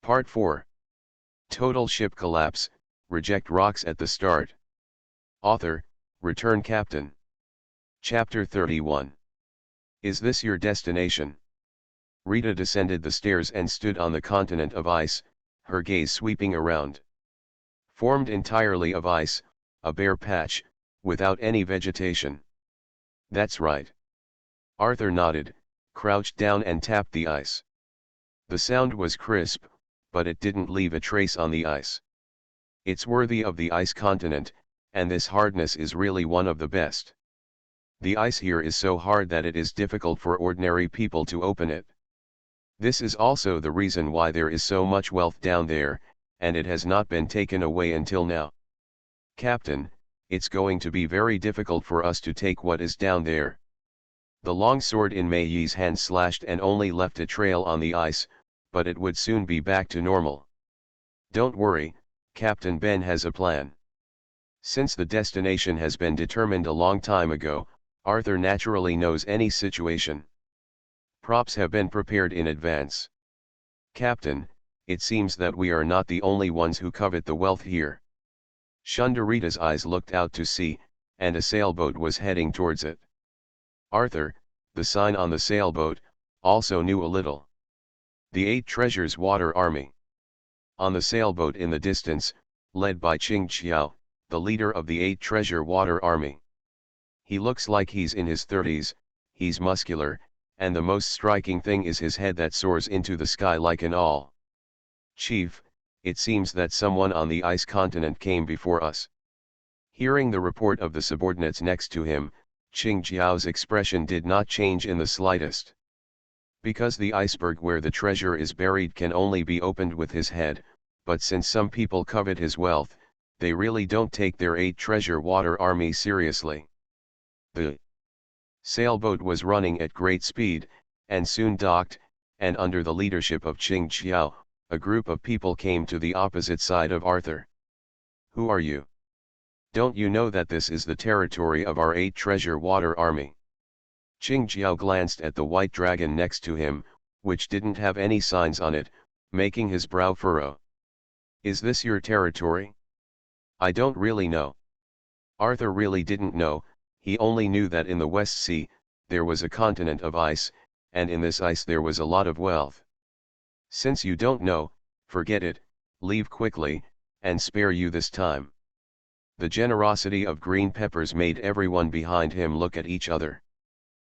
Part 4. Total ship collapse, reject rocks at the start. Author, Return Captain. Chapter 31. Is this your destination? Rita descended the stairs and stood on the continent of ice, her gaze sweeping around. Formed entirely of ice, a bare patch, without any vegetation. That's right. Arthur nodded, crouched down and tapped the ice. The sound was crisp, but it didn't leave a trace on the ice. It's worthy of the ice continent, and this hardness is really one of the best. The ice here is so hard that it is difficult for ordinary people to open it. This is also the reason why there is so much wealth down there, and it has not been taken away until now. Captain, it's going to be very difficult for us to take what is down there. The long sword in Mei Yi's hand slashed and only left a trail on the ice, but it would soon be back to normal. Don't worry, Captain Ben has a plan. Since the destination has been determined a long time ago, Arthur naturally knows any situation. Props have been prepared in advance. Captain, it seems that we are not the only ones who covet the wealth here. Shundarita's eyes looked out to sea, and a sailboat was heading towards it. Arthur, the sign on the sailboat, also knew a little. The 8 Treasures Water Army. On the sailboat in the distance, led by Qing Qiao, the leader of the 8 Treasure Water Army. He looks like he's in his 30s, he's muscular, and the most striking thing is his head that soars into the sky like an awl. Chief, it seems that someone on the ice continent came before us. Hearing the report of the subordinates next to him, Qing Jiao's expression did not change in the slightest. Because the iceberg where the treasure is buried can only be opened with his head, but since some people covet his wealth, they really don't take their 8 Treasure Water Army seriously. The sailboat was running at great speed, and soon docked, and under the leadership of Qing Qiao, a group of people came to the opposite side of Arthur. Who are you? Don't you know that this is the territory of our 8 Treasure Water Army? Qing Qiao glanced at the white dragon next to him, which didn't have any signs on it, making his brow furrow. Is this your territory? I don't really know. Arthur really didn't know, he only knew that in the West Sea, there was a continent of ice, and in this ice there was a lot of wealth. Since you don't know, forget it, leave quickly, and spare you this time. The generosity of Green Peppers made everyone behind him look at each other.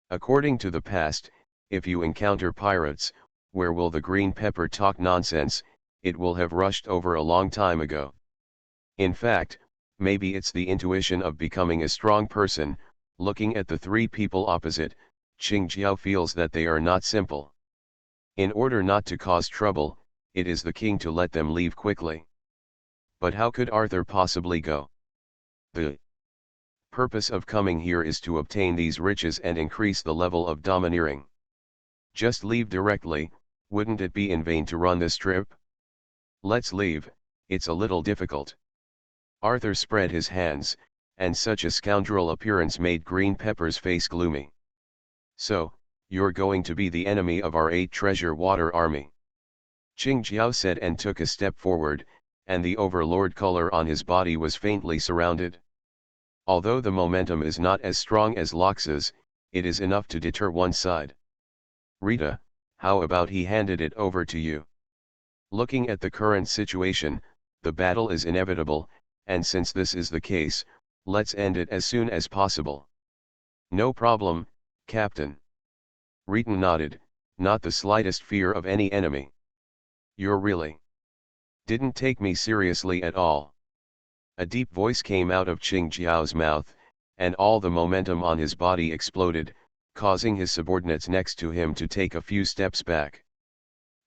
According to the past, if you encounter pirates, where will the Green Pepper talk nonsense? It will have rushed over a long time ago. In fact, maybe it's the intuition of becoming a strong person. Looking at the 3 people opposite, Qing Jiao feels that they are not simple. In order not to cause trouble, it is the king to let them leave quickly. But how could Arthur possibly go? The purpose of coming here is to obtain these riches and increase the level of domineering. Just leave directly, wouldn't it be in vain to run this trip? Let's leave, it's a little difficult. Arthur spread his hands, and such a scoundrel appearance made Green Pepper's face gloomy. So, you're going to be the enemy of our 8 Treasure Water Army. Qing Jiao said and took a step forward, and the overlord color on his body was faintly surrounded. Although the momentum is not as strong as Lox's, it is enough to deter one side. Rita, how about he handed it over to you? Looking at the current situation, the battle is inevitable, and since this is the case, let's end it as soon as possible. No problem, Captain. Rita nodded, not the slightest fear of any enemy. You're really didn't take me seriously at all. A deep voice came out of Qing Jiao's mouth, and all the momentum on his body exploded, causing his subordinates next to him to take a few steps back.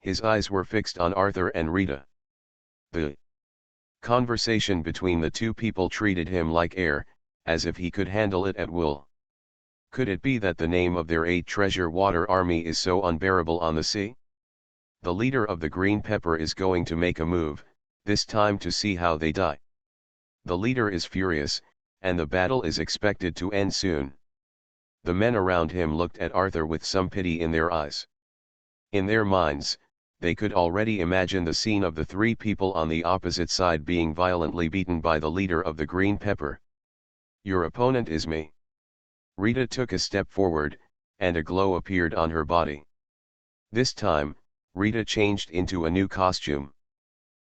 His eyes were fixed on Arthur and Rita. The conversation between the 2 people treated him like air, as if he could handle it at will. Could it be that the name of their 8 Treasure Water Army is so unbearable on the sea? The leader of the Green Pepper is going to make a move, this time to see how they die. The leader is furious, and the battle is expected to end soon. The men around him looked at Arthur with some pity in their eyes. In their minds, they could already imagine the scene of the three people on the opposite side being violently beaten by the leader of the green pepper. "Your opponent is me." Rita took a step forward, and a glow appeared on her body. This time, Rita changed into a new costume.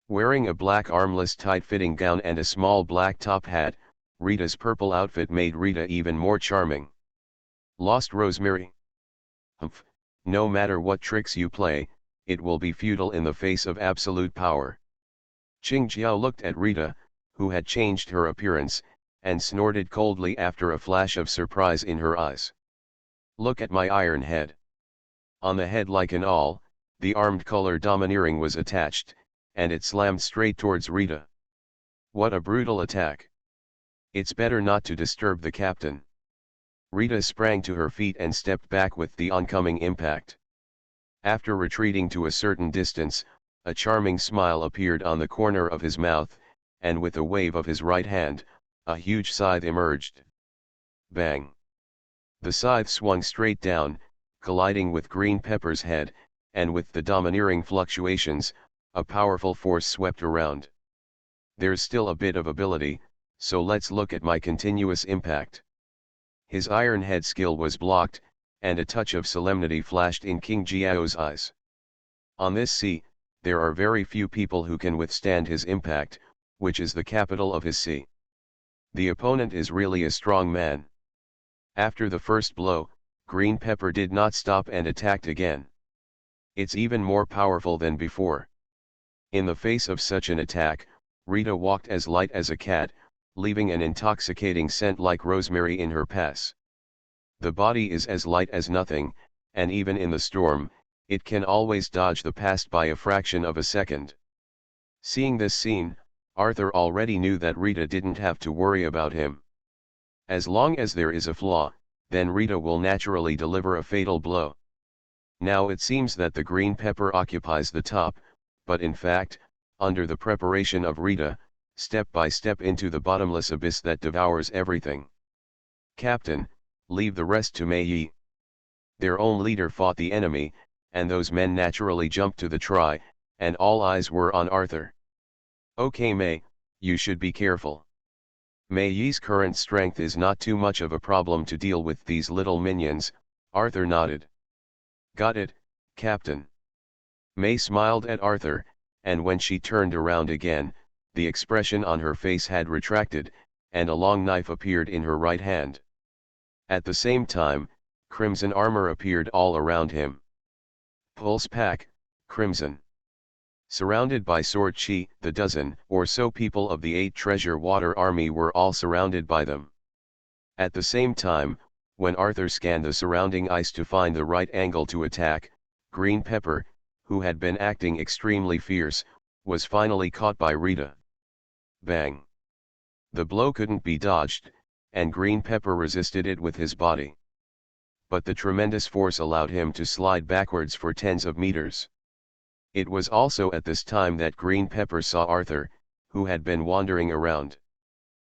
Wearing a black armless tight-fitting gown and a small black top hat, Rita's purple outfit made Rita even more charming. "Lost Rosemary? Humph, no matter what tricks you play, it will be futile in the face of absolute power." Qing Jiao looked at Rita, who had changed her appearance, and snorted coldly after a flash of surprise in her eyes. "Look at my iron head." On the head like an awl, the armed color domineering was attached, and it slammed straight towards Rita. What a brutal attack. "It's better not to disturb the captain." Rita sprang to her feet and stepped back with the oncoming impact. After retreating to a certain distance, a charming smile appeared on the corner of his mouth, and with a wave of his right hand, a huge scythe emerged. Bang! The scythe swung straight down, colliding with Green Pepper's head, and with the domineering fluctuations, a powerful force swept around. "There's still a bit of ability, so let's look at my continuous impact." His iron head skill was blocked, and a touch of solemnity flashed in King Jiao's eyes. On this sea, there are very few people who can withstand his impact, which is the capital of his sea. The opponent is really a strong man. After the first blow, Green Pepper did not stop and attacked again. It's even more powerful than before. In the face of such an attack, Rita walked as light as a cat, leaving an intoxicating scent like rosemary in her pass. The body is as light as nothing, and even in the storm, it can always dodge the past by a fraction of a second. Seeing this scene, Arthur already knew that Rita didn't have to worry about him. As long as there is a flaw, then Rita will naturally deliver a fatal blow. Now it seems that the green pepper occupies the top, but in fact, under the preparation of Rita, step by step into the bottomless abyss that devours everything. "Captain, leave the rest to Mei Yi." Their own leader fought the enemy, and those men naturally jumped to the try, and all eyes were on Arthur. "Okay Mei, you should be careful. Mei Yi's current strength is not too much of a problem to deal with these little minions." Arthur nodded. "Got it, Captain." Mei smiled at Arthur, and when she turned around again, the expression on her face had retracted, and a long knife appeared in her right hand. At the same time, crimson armor appeared all around him. Pulse pack, crimson. Surrounded by sword chi, the dozen or so people of the 8 treasure water army were all surrounded by them. At the same time, when Arthur scanned the surrounding ice to find the right angle to attack, Green Pepper, who had been acting extremely fierce, was finally caught by Rita. Bang! The blow couldn't be dodged, and Green Pepper resisted it with his body. But the tremendous force allowed him to slide backwards for tens of meters. It was also at this time that Green Pepper saw Arthur, who had been wandering around.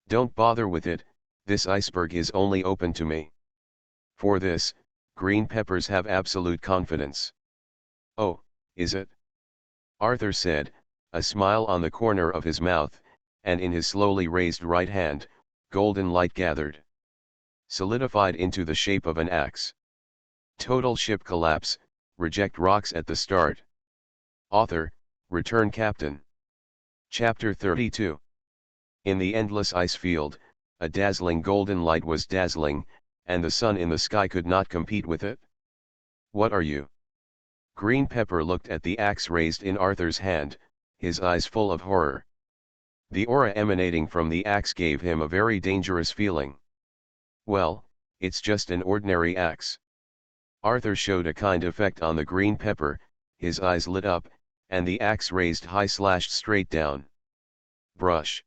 "Don't bother with it, this iceberg is only open to me." For this, Green Peppers have absolute confidence. "Oh, is it?" Arthur said, a smile on the corner of his mouth, and in his slowly raised right hand, golden light gathered. Solidified into the shape of an axe. Total ship collapse, reject rocks at the start. Author, Return Captain. Chapter 32. In the endless ice field, a dazzling golden light was dazzling, and the sun in the sky could not compete with it. "What are you?" Green Pepper looked at the axe raised in Arthur's hand, his eyes full of horror. The aura emanating from the axe gave him a very dangerous feeling. "Well, it's just an ordinary axe." Arthur showed a kind effect on the Green Pepper, his eyes lit up, and the axe raised high slashed straight down. Brush.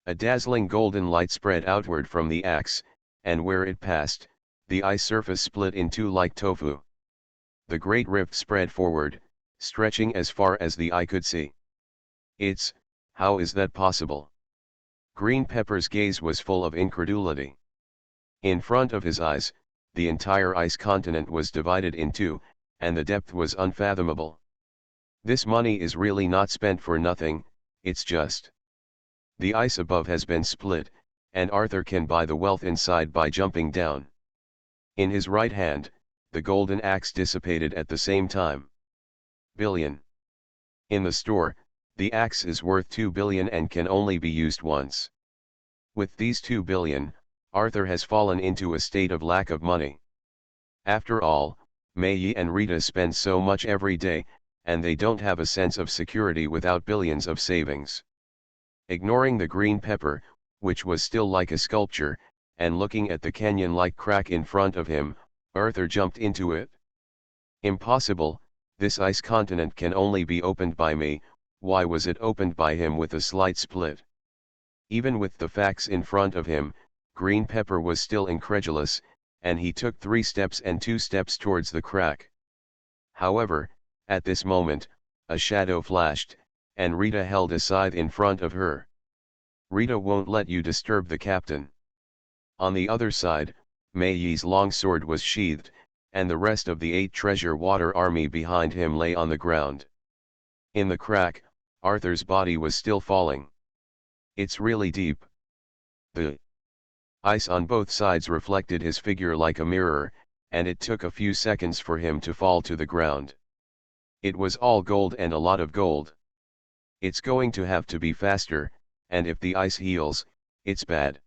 A dazzling golden light spread outward from the axe, and where it passed, the ice surface split in two like tofu. The great rift spread forward, stretching as far as the eye could see. How is that possible?" Green Pepper's gaze was full of incredulity. In front of his eyes, the entire ice continent was divided in two, and the depth was unfathomable. This money is really not spent for nothing, it's just. The ice above has been split, and Arthur can buy the wealth inside by jumping down. In his right hand, the golden axe dissipated at the same time. Billion. In the store, the axe is worth 2 billion and can only be used once. With these 2 billion, Arthur has fallen into a state of lack of money. After all, Mei and Rita spend so much every day, and they don't have a sense of security without billions of savings. Ignoring the green pepper, which was still like a sculpture, and looking at the canyon-like crack in front of him, Arthur jumped into it. Impossible, this ice continent can only be opened by me. Why was it opened by him with a slight split? Even with the facts in front of him, Green Pepper was still incredulous, and he took 3 steps and 2 steps towards the crack. However, at this moment, a shadow flashed, and Rita held a scythe in front of her. Rita won't let you disturb the captain. On the other side, Mei Yi's long sword was sheathed, and the rest of the 8 treasure water army behind him lay on the ground. In the crack, Arthur's body was still falling. It's really deep. The ice on both sides reflected his figure like a mirror, and it took a few seconds for him to fall to the ground. It was all gold, and a lot of gold. It's going to have to be faster, and if the ice heals, it's bad.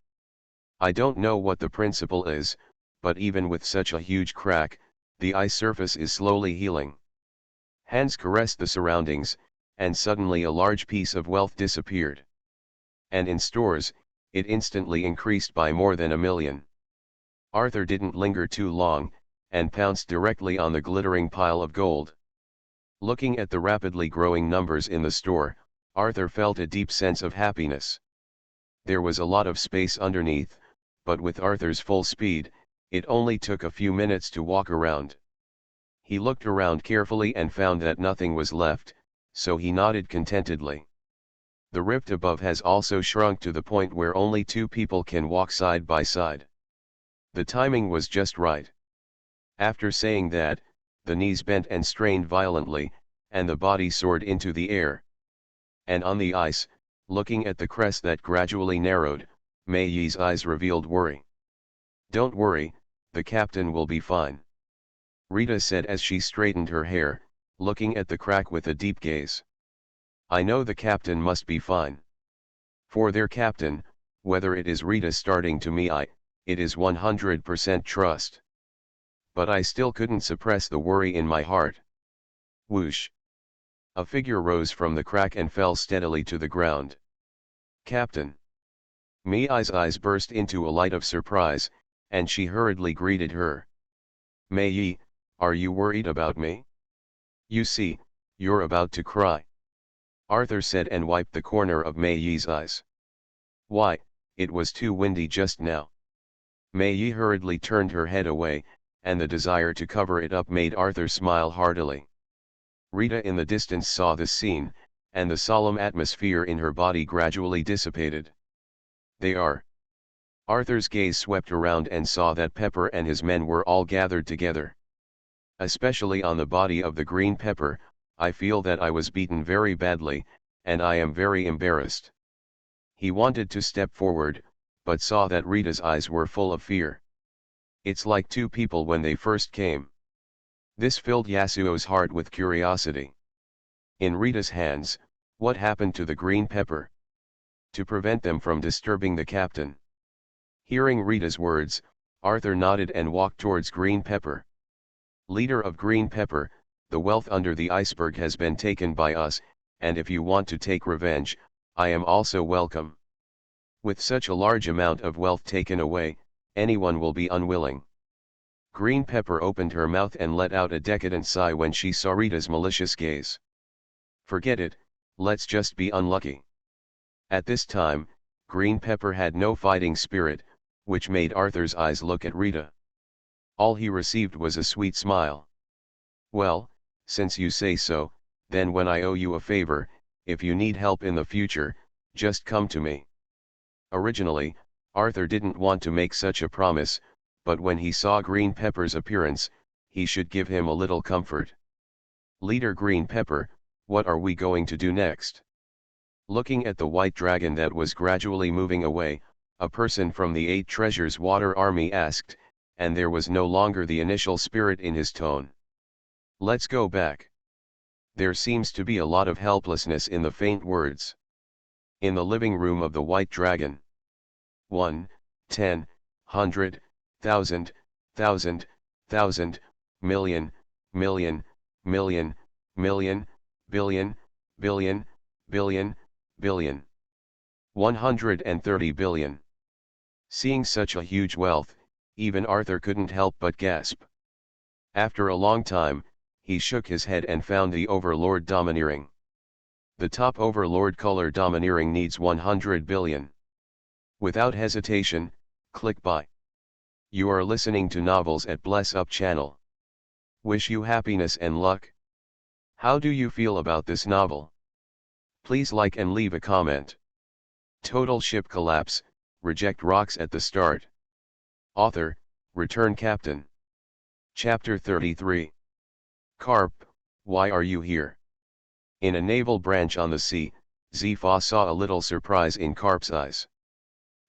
I don't know what the principle is, but even with such a huge crack, the ice surface is slowly healing. Hands caressed the surroundings, and suddenly a large piece of wealth disappeared. And in stores, it instantly increased by more than 1 million. Arthur didn't linger too long, and pounced directly on the glittering pile of gold. Looking at the rapidly growing numbers in the store, Arthur felt a deep sense of happiness. There was a lot of space underneath, but with Arthur's full speed, it only took a few minutes to walk around. He looked around carefully and found that nothing was left, so he nodded contentedly. The rift above has also shrunk to the point where only 2 people can walk side by side. The timing was just right. After saying that, the knees bent and strained violently, and the body soared into the air. And on the ice, looking at the crest that gradually narrowed, Mei Yi's eyes revealed worry. "Don't worry, the captain will be fine," Rita said as she straightened her hair, looking at the crack with a deep gaze. "I know the captain must be fine. For their captain, whether it is Rita starting to me, it is 100% trust. But I still couldn't suppress the worry in my heart." Whoosh! A figure rose from the crack and fell steadily to the ground. "Captain!" Mei's eyes burst into a light of surprise, and she hurriedly greeted her. "Mei, are you worried about me? You see, you're about to cry," Arthur said and wiped the corner of Mei's eyes. "Why, it was too windy just now." Mei hurriedly turned her head away, and the desire to cover it up made Arthur smile heartily. Rita in the distance saw this scene, and the solemn atmosphere in her body gradually dissipated. "They are." Arthur's gaze swept around and saw that Pepper and his men were all gathered together. "Especially on the body of the green pepper, I feel that I was beaten very badly, and I am very embarrassed." He wanted to step forward, but saw that Rita's eyes were full of fear. "It's like 2 people when they first came." This filled Yasuo's heart with curiosity. In Rita's hands, what happened to the green pepper? To prevent them from disturbing the captain. Hearing Rita's words, Arthur nodded and walked towards Green Pepper. "Leader of Green Pepper, the wealth under the iceberg has been taken by us, and if you want to take revenge, I am also welcome. With such a large amount of wealth taken away, anyone will be unwilling." Green Pepper opened her mouth and let out a decadent sigh when she saw Rita's malicious gaze. "Forget it, let's just be unlucky." At this time, Green Pepper had no fighting spirit, which made Arthur's eyes look at Rita. All he received was a sweet smile. "Well, since you say so, then when I owe you a favor, if you need help in the future, just come to me." Originally, Arthur didn't want to make such a promise, but when he saw Green Pepper's appearance, he should give him a little comfort. "Leader Green Pepper, What are we going to do next? Looking at the white dragon that was gradually moving away, a person from the 8 Treasures Water Army asked, and there was no longer the initial spirit in his tone. Let's go back. There seems to be a lot of helplessness in the faint words. In the living room of the white dragon. 1, 10, 100, 1,000, 1,000, 1,000, million, million, million, million, billion, billion, billion, billion. 130 billion. Seeing such a huge wealth, even Arthur couldn't help but gasp. After a long time, he shook his head and found the Overlord domineering. The top Overlord color domineering needs 100 billion. Without hesitation, click buy. You are listening to Novels at Bless Up channel. Wish you happiness and luck. How do you feel about this novel? Please like and leave a comment. Total ship collapse, reject rocks at the start. Author, Return Captain. Chapter 33. Carp, why are you here? In a naval branch on the sea, Zifa saw a little surprise in Carp's eyes.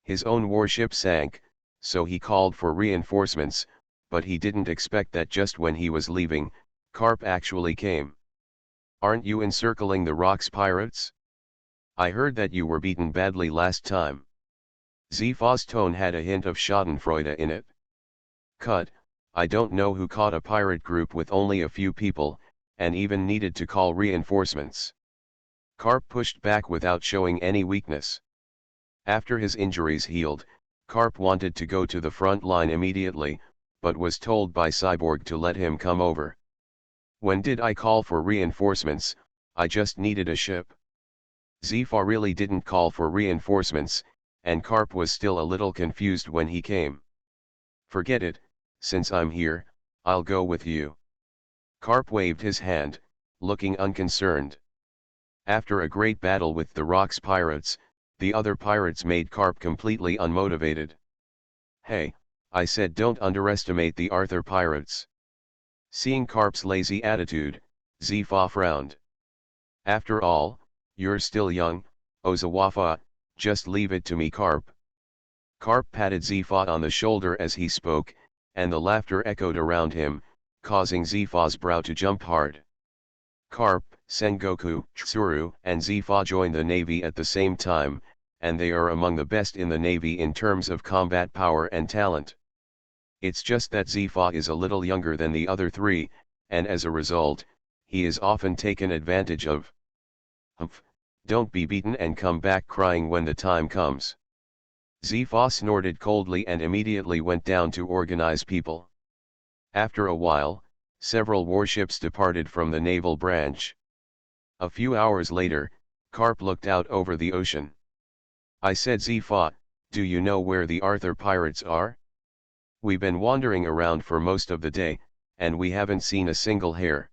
His own warship sank, so he called for reinforcements, but he didn't expect that just when he was leaving, Carp actually came. Aren't you encircling the rocks, pirates? I heard that you were beaten badly last time. Zifa's tone had a hint of schadenfreude in it. Cut, I don't know who caught a pirate group with only a few people, and even needed to call reinforcements. Carp pushed back without showing any weakness. After his injuries healed, Carp wanted to go to the front line immediately, but was told by Cyborg to let him come over. When did I call for reinforcements? I just needed a ship. Zifa really didn't call for reinforcements, and Carp was still a little confused when he came. Forget it, since I'm here, I'll go with you. Carp waved his hand, looking unconcerned. After a great battle with the Rocks pirates, the other pirates made Carp completely unmotivated. Hey, I said don't underestimate the Arthur pirates. Seeing Carp's lazy attitude, Zifa frowned. After all, you're still young, Ozawafa, just leave it to me, Carp. Carp patted Zifa on the shoulder as he spoke, and the laughter echoed around him, causing Zifa's brow to jump hard. Carp, Sengoku, Tsuru, and Zifa joined the Navy at the same time, and they are among the best in the Navy in terms of combat power and talent. It's just that Zifa is a little younger than the other three, and as a result, he is often taken advantage of. Humph, don't be beaten and come back crying when the time comes. Zifa snorted coldly and immediately went down to organize people. After a while, several warships departed from the naval branch. A few hours later, Carp looked out over the ocean. I said, Zifa, do you know where the Arthur pirates are? We've been wandering around for most of the day, and we haven't seen a single hair.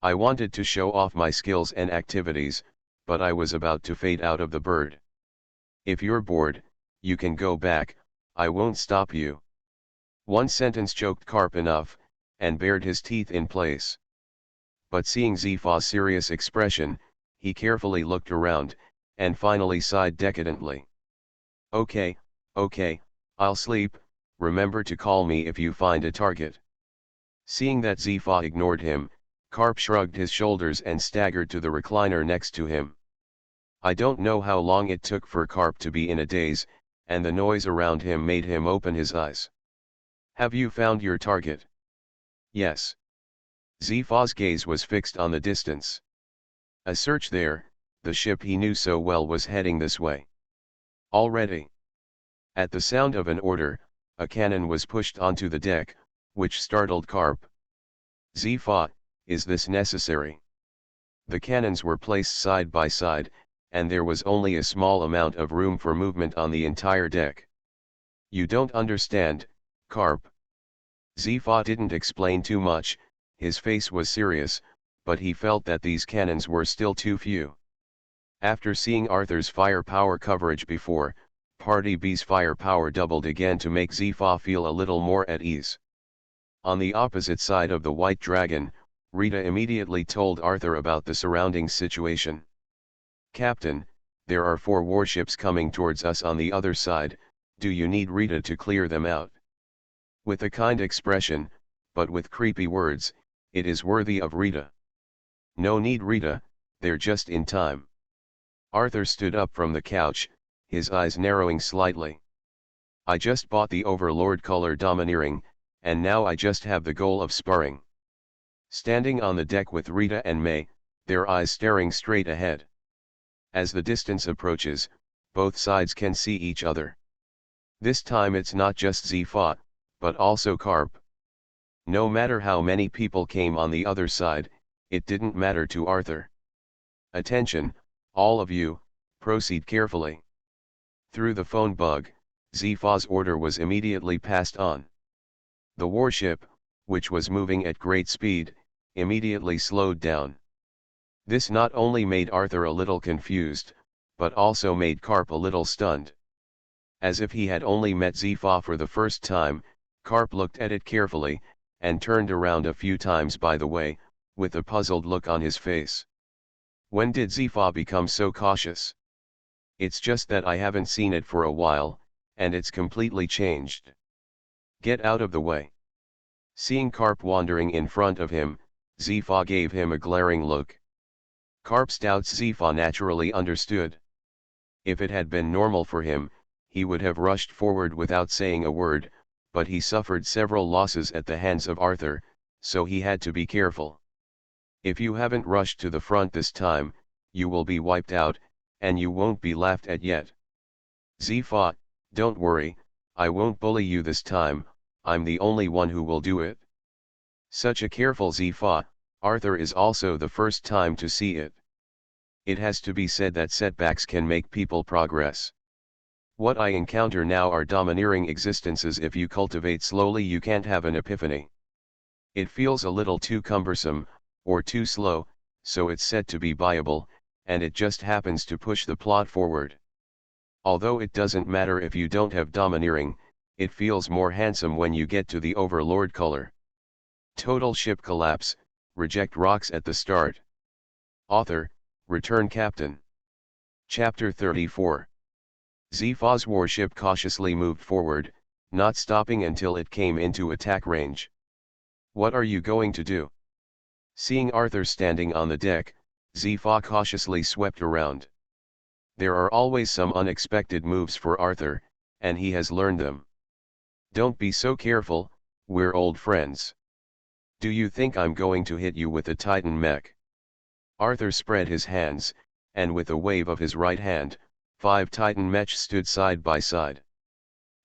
I wanted to show off my skills and activities, but I was about to fade out of the bird. If you're bored, you can go back, I won't stop you. One sentence choked Carp enough, and bared his teeth in place. But seeing Zifa's serious expression, he carefully looked around, and finally sighed decadently. Okay, I'll sleep, remember to call me if you find a target. Seeing that Zifa ignored him, Carp shrugged his shoulders and staggered to the recliner next to him. I don't know how long it took for Carp to be in a daze, and the noise around him made him open his eyes. Have you found your target? Yes. Zifa's gaze was fixed on the distance. A search there, the ship he knew so well was heading this way. Already. At the sound of an order, a cannon was pushed onto the deck, which startled Carp. Zifa, is this necessary? The cannons were placed side by side, and there was only a small amount of room for movement on the entire deck. You don't understand, Carp. Zifa didn't explain too much, his face was serious, but he felt that these cannons were still too few. After seeing Arthur's firepower coverage before, Party B's firepower doubled again to make Zifa feel a little more at ease. On the opposite side of the White Dragon, Rita immediately told Arthur about the surrounding situation. "Captain, there are 4 warships coming towards us on the other side, do you need Rita to clear them out?" With a kind expression, but with creepy words, it is worthy of Rita. "No need Rita, they're just in time." Arthur stood up from the couch, his eyes narrowing slightly. "I just bought the Overlord color Domineering, and now I just have the goal of sparring." Standing on the deck with Rita and May, their eyes staring straight ahead. As the distance approaches, both sides can see each other. This time it's not just Sci-fi, but also Carp. No matter how many people came on the other side, it didn't matter to Arthur. "Attention, all of you, proceed carefully." Through the phone bug, Sci-fi's order was immediately passed on. The warship, which was moving at great speed, immediately slowed down. This not only made Arthur a little confused, but also made Carp a little stunned. As if he had only met Sci-fi for the first time, Carp looked at it carefully, and turned around a few times by the way, with a puzzled look on his face. "When did Sci-fi become so cautious? It's just that I haven't seen it for a while, and it's completely changed. Get out of the way." Seeing Carp wandering in front of him, Sci-fi gave him a glaring look. Carp's doubts Sci-fi naturally understood. If it had been normal for him, he would have rushed forward without saying a word, but he suffered several losses at the hands of Arthur, so he had to be careful. "If you haven't rushed to the front this time, you will be wiped out, and you won't be laughed at yet." "Sci-fi, don't worry, I won't bully you this time, I'm the only one who will do it." Such a careful Sci-fi, Arthur is also the first time to see it. It has to be said that setbacks can make people progress. What I encounter now are domineering existences. If you cultivate slowly, you can't have an epiphany. It feels a little too cumbersome, or too slow, so it's said to be viable, and it just happens to push the plot forward. Although it doesn't matter if you don't have domineering, it feels more handsome when you get to the Overlord color. Total ship collapse, reject rocks at the start. Author, Return Captain. Chapter 34. Sci-fi's warship cautiously moved forward, not stopping until it came into attack range. "What are you going to do?" Seeing Arthur standing on the deck, Sci-fi cautiously swept around. There are always some unexpected moves for Arthur, and he has learned them. "Don't be so careful, we're old friends. Do you think I'm going to hit you with a Titan mech?" Arthur spread his hands, and with a wave of his right hand, 5 Titan mechs stood side by side.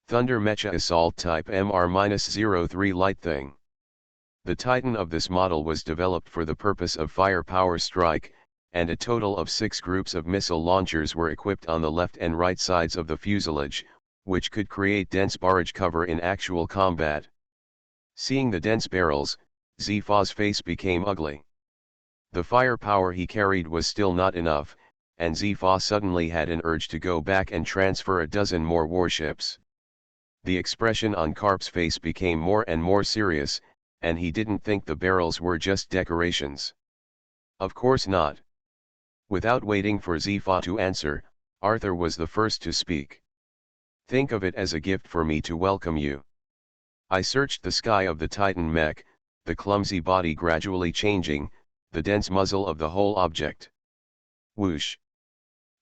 Thunder Mecha Assault Type MR-03 Light Thing. The Titan of this model was developed for the purpose of firepower strike, and a total of 6 groups of missile launchers were equipped on the left and right sides of the fuselage, which could create dense barrage cover in actual combat. Seeing the dense barrels, Sci-fi's face became ugly. The firepower he carried was still not enough, and Sci-fi suddenly had an urge to go back and transfer a dozen more warships. The expression on Carp's face became more and more serious, and he didn't think the barrels were just decorations. Of course not. Without waiting for Sci-fi to answer, Arthur was the first to speak. "Think of it as a gift for me to welcome you." I searched the sky of the Titan mech, the clumsy body gradually changing, the dense muzzle of the whole object. Whoosh!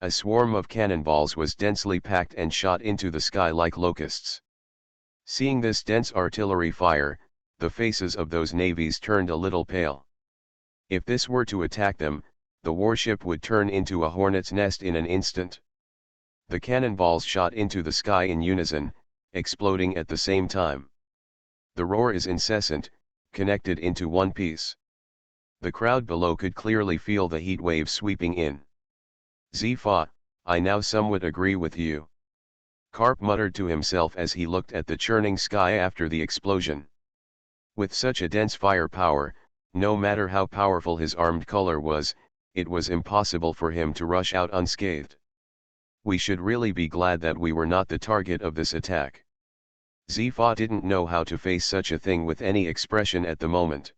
A swarm of cannonballs was densely packed and shot into the sky like locusts. Seeing this dense artillery fire, the faces of those navies turned a little pale. If this were to attack them, the warship would turn into a hornet's nest in an instant. The cannonballs shot into the sky in unison, exploding at the same time. The roar is incessant, connected into one piece. The crowd below could clearly feel the heat wave sweeping in. "Sci-fi, I now somewhat agree with you," Carp muttered to himself as he looked at the churning sky after the explosion. With such a dense firepower, no matter how powerful his armed color was, it was impossible for him to rush out unscathed. We should really be glad that we were not the target of this attack. Sci-fi didn't know how to face such a thing with any expression at the moment.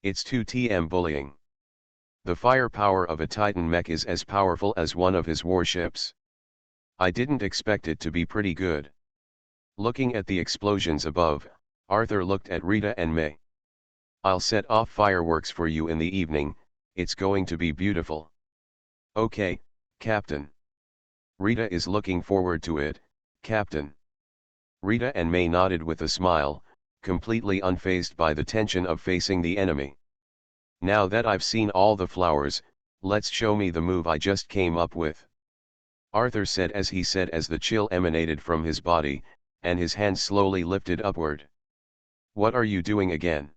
It's 2TM bullying. The firepower of a Titan mech is as powerful as one of his warships. I didn't expect it to be pretty good. Looking at the explosions above, Arthur looked at Rita and May. I'll set off fireworks for you in the evening, it's going to be beautiful. Okay, Captain. Rita is looking forward to it, Captain. Rita and May nodded with a smile, completely unfazed by the tension of facing the enemy. Now that I've seen all the flowers, let's show me the move I just came up with. Arthur said as the chill emanated from his body, and his hands slowly lifted upward. What are you doing again?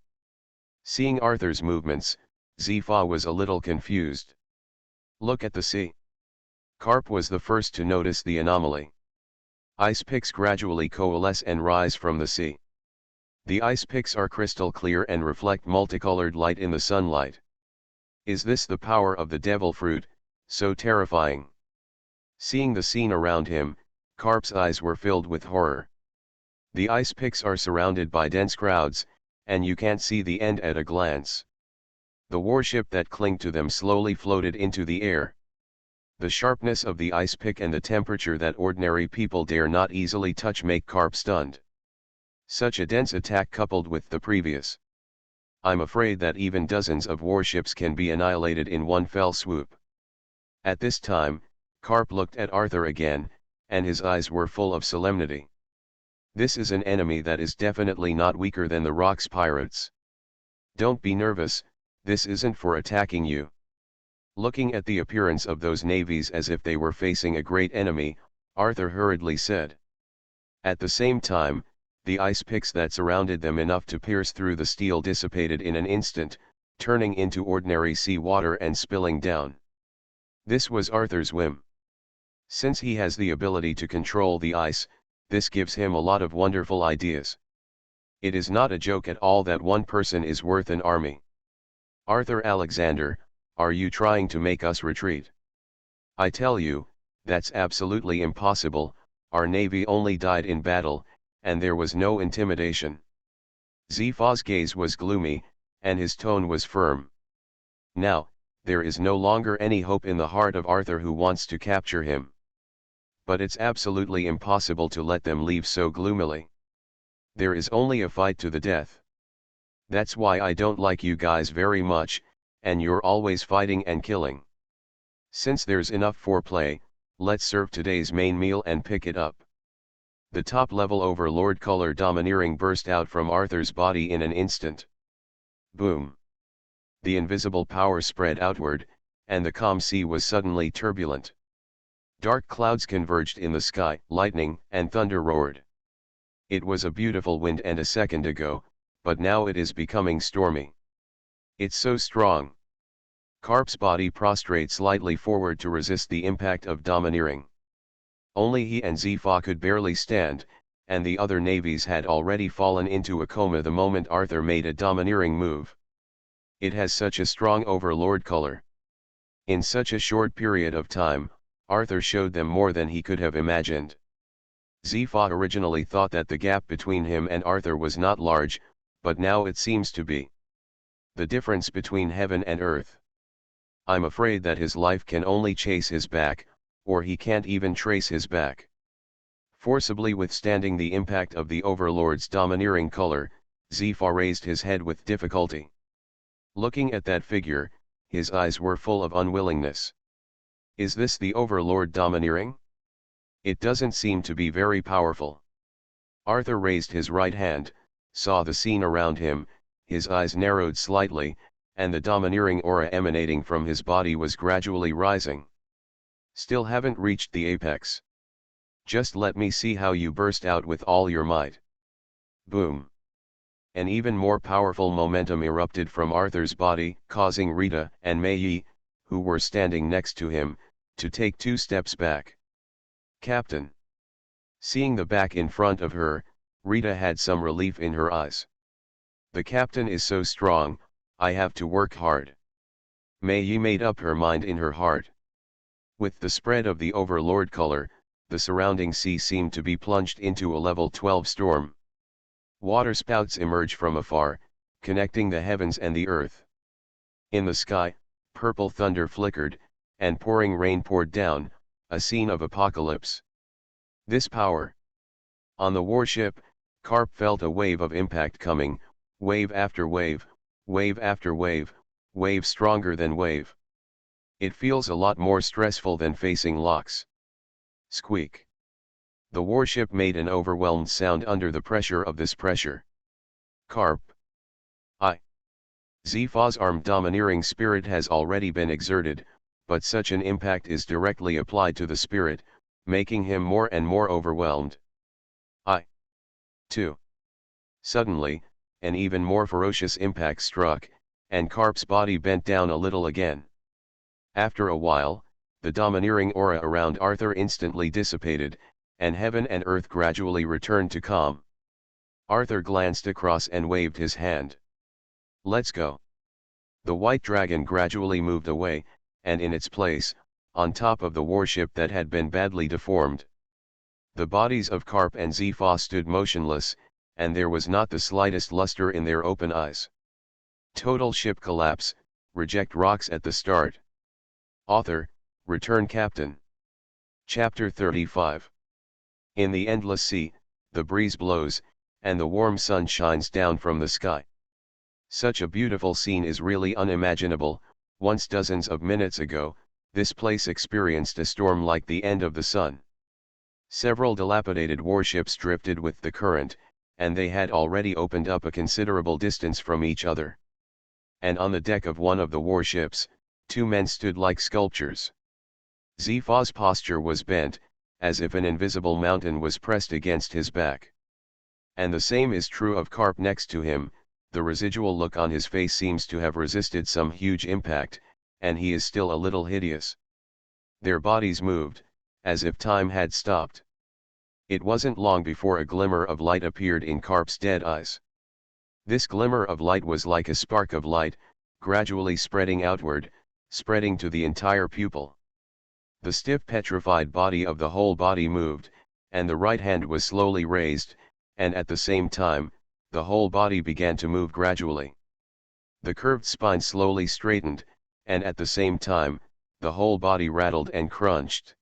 Seeing Arthur's movements, Zifa was a little confused. Look at the sea. Carp was the first to notice the anomaly. Ice picks gradually coalesce and rise from the sea. The ice picks are crystal clear and reflect multicolored light in the sunlight. Is this the power of the devil fruit, so terrifying? Seeing the scene around him, Carp's eyes were filled with horror. The ice picks are surrounded by dense crowds, and you can't see the end at a glance. The warship that clinged to them slowly floated into the air. The sharpness of the ice pick and the temperature that ordinary people dare not easily touch make Carp stunned. Such a dense attack coupled with the previous. I'm afraid that even dozens of warships can be annihilated in one fell swoop. At this time, Carp looked at Arthur again, and his eyes were full of solemnity. This is an enemy that is definitely not weaker than the Rocks pirates. Don't be nervous, this isn't for attacking you. Looking at the appearance of those navies as if they were facing a great enemy, Arthur hurriedly said. At the same time, the ice picks that surrounded them enough to pierce through the steel dissipated in an instant, turning into ordinary sea water and spilling down. This was Arthur's whim. Since he has the ability to control the ice, this gives him a lot of wonderful ideas. It is not a joke at all that one person is worth an army. Arthur Alexander, are you trying to make us retreat? I tell you, that's absolutely impossible, our navy only died in battle, and there was no intimidation. Zifa's gaze was gloomy, and his tone was firm. Now, there is no longer any hope in the heart of Arthur who wants to capture him. But it's absolutely impossible to let them leave so gloomily. There is only a fight to the death. That's why I don't like you guys very much, and you're always fighting and killing. Since there's enough foreplay, let's serve today's main meal and pick it up. The top-level overlord color domineering burst out from Arthur's body in an instant. Boom! The invisible power spread outward, and the calm sea was suddenly turbulent. Dark clouds converged in the sky, lightning and thunder roared. It was a beautiful wind and a second ago, but now it is becoming stormy. It's so strong. Carp's body prostrate slightly forward to resist the impact of domineering. Only he and Zifa could barely stand, and the other navies had already fallen into a coma the moment Arthur made a domineering move. It has such a strong overlord color. In such a short period of time, Arthur showed them more than he could have imagined. Zifa originally thought that the gap between him and Arthur was not large, but now it seems to be. The difference between heaven and earth. I'm afraid that his life can only chase his back, or he can't even trace his back. Forcibly withstanding the impact of the overlord's domineering color, Zifa raised his head with difficulty. Looking at that figure, his eyes were full of unwillingness. Is this the overlord domineering? It doesn't seem to be very powerful. Arthur raised his right hand, saw the scene around him, his eyes narrowed slightly, and the domineering aura emanating from his body was gradually rising. Still haven't reached the apex. Just let me see how you burst out with all your might. Boom. An even more powerful momentum erupted from Arthur's body, causing Rita and Mei, who were standing next to him, to take 2 steps back. Captain. Seeing the back in front of her, Rita had some relief in her eyes. The captain is so strong, I have to work hard. Mei made up her mind in her heart. With the spread of the overlord color, the surrounding sea seemed to be plunged into a level 12 storm. Waterspouts emerge from afar, connecting the heavens and the earth. In the sky, purple thunder flickered, and pouring rain poured down, a scene of apocalypse. This power. On the warship, Karp felt a wave of impact coming, wave after wave, wave after wave, wave stronger than wave. It feels a lot more stressful than facing Lox. Squeak. The warship made an overwhelmed sound under the pressure of this pressure. Karp. Zifa's armed domineering spirit has already been exerted, but such an impact is directly applied to the spirit, making him more and more overwhelmed. 2. Suddenly, an even more ferocious impact struck, and Karp's body bent down a little again. After a while, the domineering aura around Arthur instantly dissipated, and heaven and earth gradually returned to calm. Arthur glanced across and waved his hand. Let's go. The white dragon gradually moved away, and in its place, on top of the warship that had been badly deformed, the bodies of Karp and Zifa stood motionless, and there was not the slightest luster in their open eyes. Total ship collapse, reject rocks at the start. Author, Return Captain. Chapter 35. In the endless sea, the breeze blows, and the warm sun shines down from the sky. Such a beautiful scene is really unimaginable. Once dozens of minutes ago, this place experienced a storm like the end of the sun. Several dilapidated warships drifted with the current, and they had already opened up a considerable distance from each other. And on the deck of one of the warships, two men stood like sculptures. Zifa's posture was bent, as if an invisible mountain was pressed against his back. And the same is true of Karp next to him. The residual look on his face seems to have resisted some huge impact, and he is still a little hideous. Their bodies moved, as if time had stopped. It wasn't long before a glimmer of light appeared in Karp's dead eyes. This glimmer of light was like a spark of light, gradually spreading outward, spreading to the entire pupil. The stiff petrified body of the whole body moved, and the right hand was slowly raised, and at the same time, the whole body began to move gradually. The curved spine slowly straightened, and at the same time, the whole body rattled and crunched.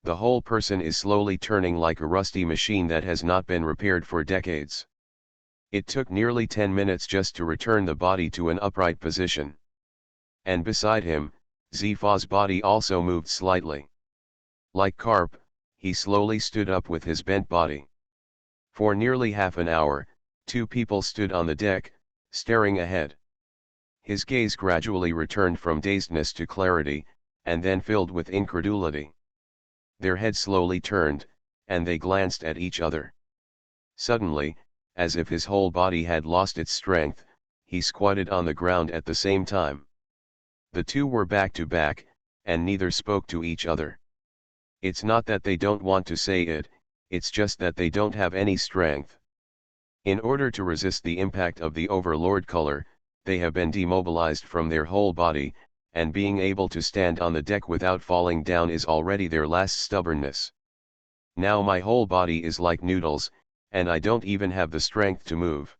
The whole person is slowly turning like a rusty machine that has not been repaired for decades. It took nearly 10 minutes just to return the body to an upright position. And beside him, Zifa's body also moved slightly. Like Karp, he slowly stood up with his bent body. For nearly half an hour, two people stood on the deck, staring ahead. His gaze gradually returned from dazedness to clarity, and then filled with incredulity. Their heads slowly turned, and they glanced at each other. Suddenly, as if his whole body had lost its strength, he squatted on the ground at the same time. The two were back to back, and neither spoke to each other. It's not that they don't want to say it, it's just that they don't have any strength. In order to resist the impact of the overlord color, they have been demobilized from their whole body, and being able to stand on the deck without falling down is already their last stubbornness. Now my whole body is like noodles, and I don't even have the strength to move.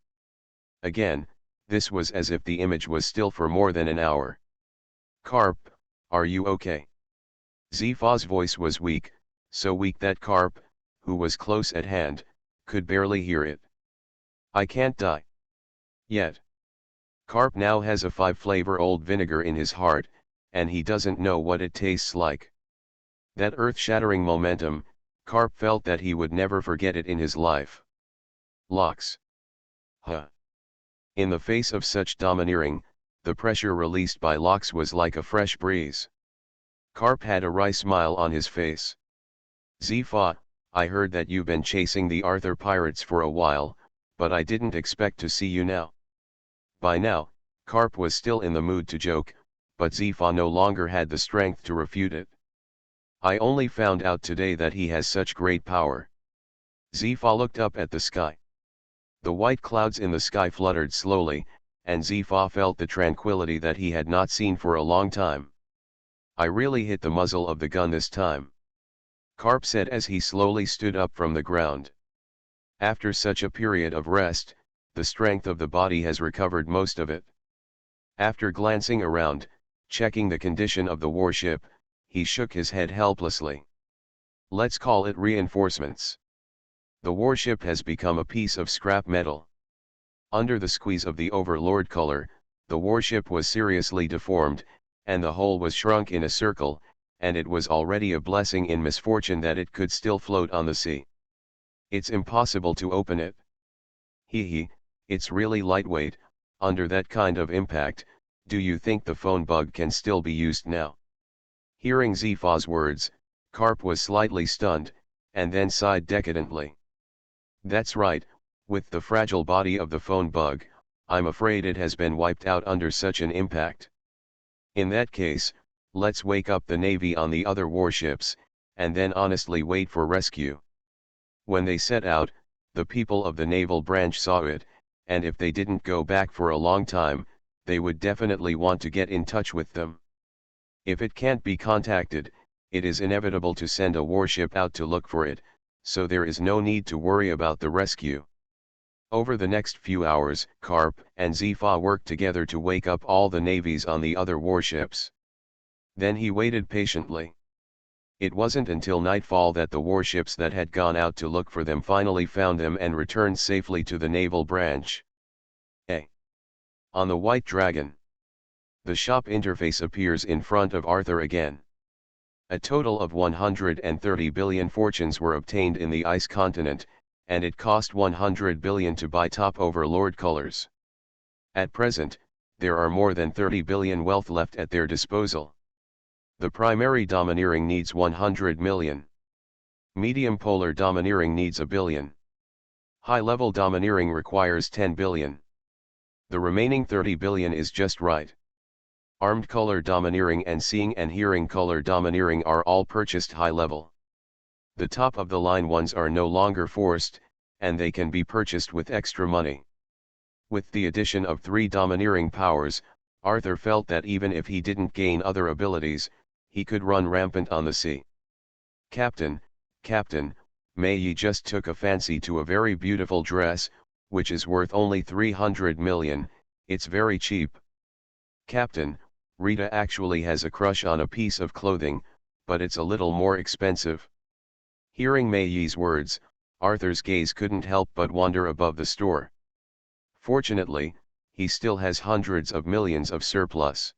Again, this was as if the image was still for more than an hour. Karp, are you okay? Zifa's voice was weak, so weak that Karp, who was close at hand, could barely hear it. I can't die. Yet. Karp now has a 5-flavor-old vinegar in his heart, and he doesn't know what it tastes like. That earth-shattering momentum, Karp felt that he would never forget it in his life. Lox. In the face of such domineering, the pressure released by Lox was like a fresh breeze. Karp had a wry smile on his face. Zifa, I heard that you've been chasing the Arthur pirates for a while, but I didn't expect to see you now. By now, Karp was still in the mood to joke, but Zifa no longer had the strength to refute it. I only found out today that he has such great power. Zifa looked up at the sky. The white clouds in the sky fluttered slowly, and Zifa felt the tranquility that he had not seen for a long time. I really hit the muzzle of the gun this time, Karp said as he slowly stood up from the ground. After such a period of rest, the strength of the body has recovered most of it. After glancing around, checking the condition of the warship, he shook his head helplessly. Let's call it reinforcements. The warship has become a piece of scrap metal. Under the squeeze of the overlord color, the warship was seriously deformed, and the hull was shrunk in a circle, and it was already a blessing in misfortune that it could still float on the sea. It's impossible to open it. Hee, it's really lightweight. Under that kind of impact, do you think the phone bug can still be used now? Hearing Zifa's words, Karp was slightly stunned, and then sighed decadently. That's right, with the fragile body of the phone bug, I'm afraid it has been wiped out under such an impact. In that case, let's wake up the Navy on the other warships, and then honestly wait for rescue. When they set out, the people of the naval branch saw it, and if they didn't go back for a long time, they would definitely want to get in touch with them. If it can't be contacted, it is inevitable to send a warship out to look for it, so there is no need to worry about the rescue. Over the next few hours, Karp and Zifa worked together to wake up all the navies on the other warships. Then he waited patiently. It wasn't until nightfall that the warships that had gone out to look for them finally found them and returned safely to the naval branch. On the White Dragon. The shop interface appears in front of Arthur again. A total of 130 billion fortunes were obtained in the ice continent, and it cost 100 billion to buy top overlord colors. At present, there are more than 30 billion wealth left at their disposal. The primary domineering needs 100 million. Medium polar domineering needs a billion. High-level domineering requires 10 billion. The remaining 30 billion is just right. Armed color domineering and seeing and hearing color domineering are all purchased high-level. The top-of-the-line ones are no longer forced, and they can be purchased with extra money. With the addition of 3 domineering powers, Arthur felt that even if he didn't gain other abilities, he could run rampant on the sea. Captain, Mei Yi just took a fancy to a very beautiful dress, which is worth only 300 million, it's very cheap. Captain, Rita actually has a crush on a piece of clothing, but it's a little more expensive. Hearing Mei Yi's words, Arthur's gaze couldn't help but wander above the store. Fortunately, he still has hundreds of millions of surplus.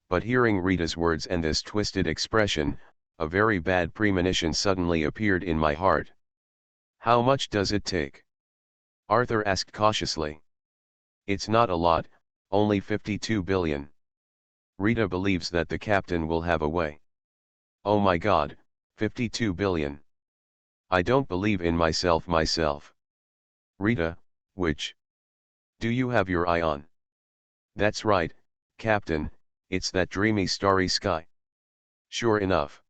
But hearing Rita's words and this twisted expression, a very bad premonition suddenly appeared in my heart. How much does it take? Arthur asked cautiously. It's not a lot, only 52 billion. Rita believes that the captain will have a way. Oh my God, 52 billion. I don't believe in myself. Rita, which? Do you have your eye on? That's right, Captain, it's that dreamy starry sky. Sure enough.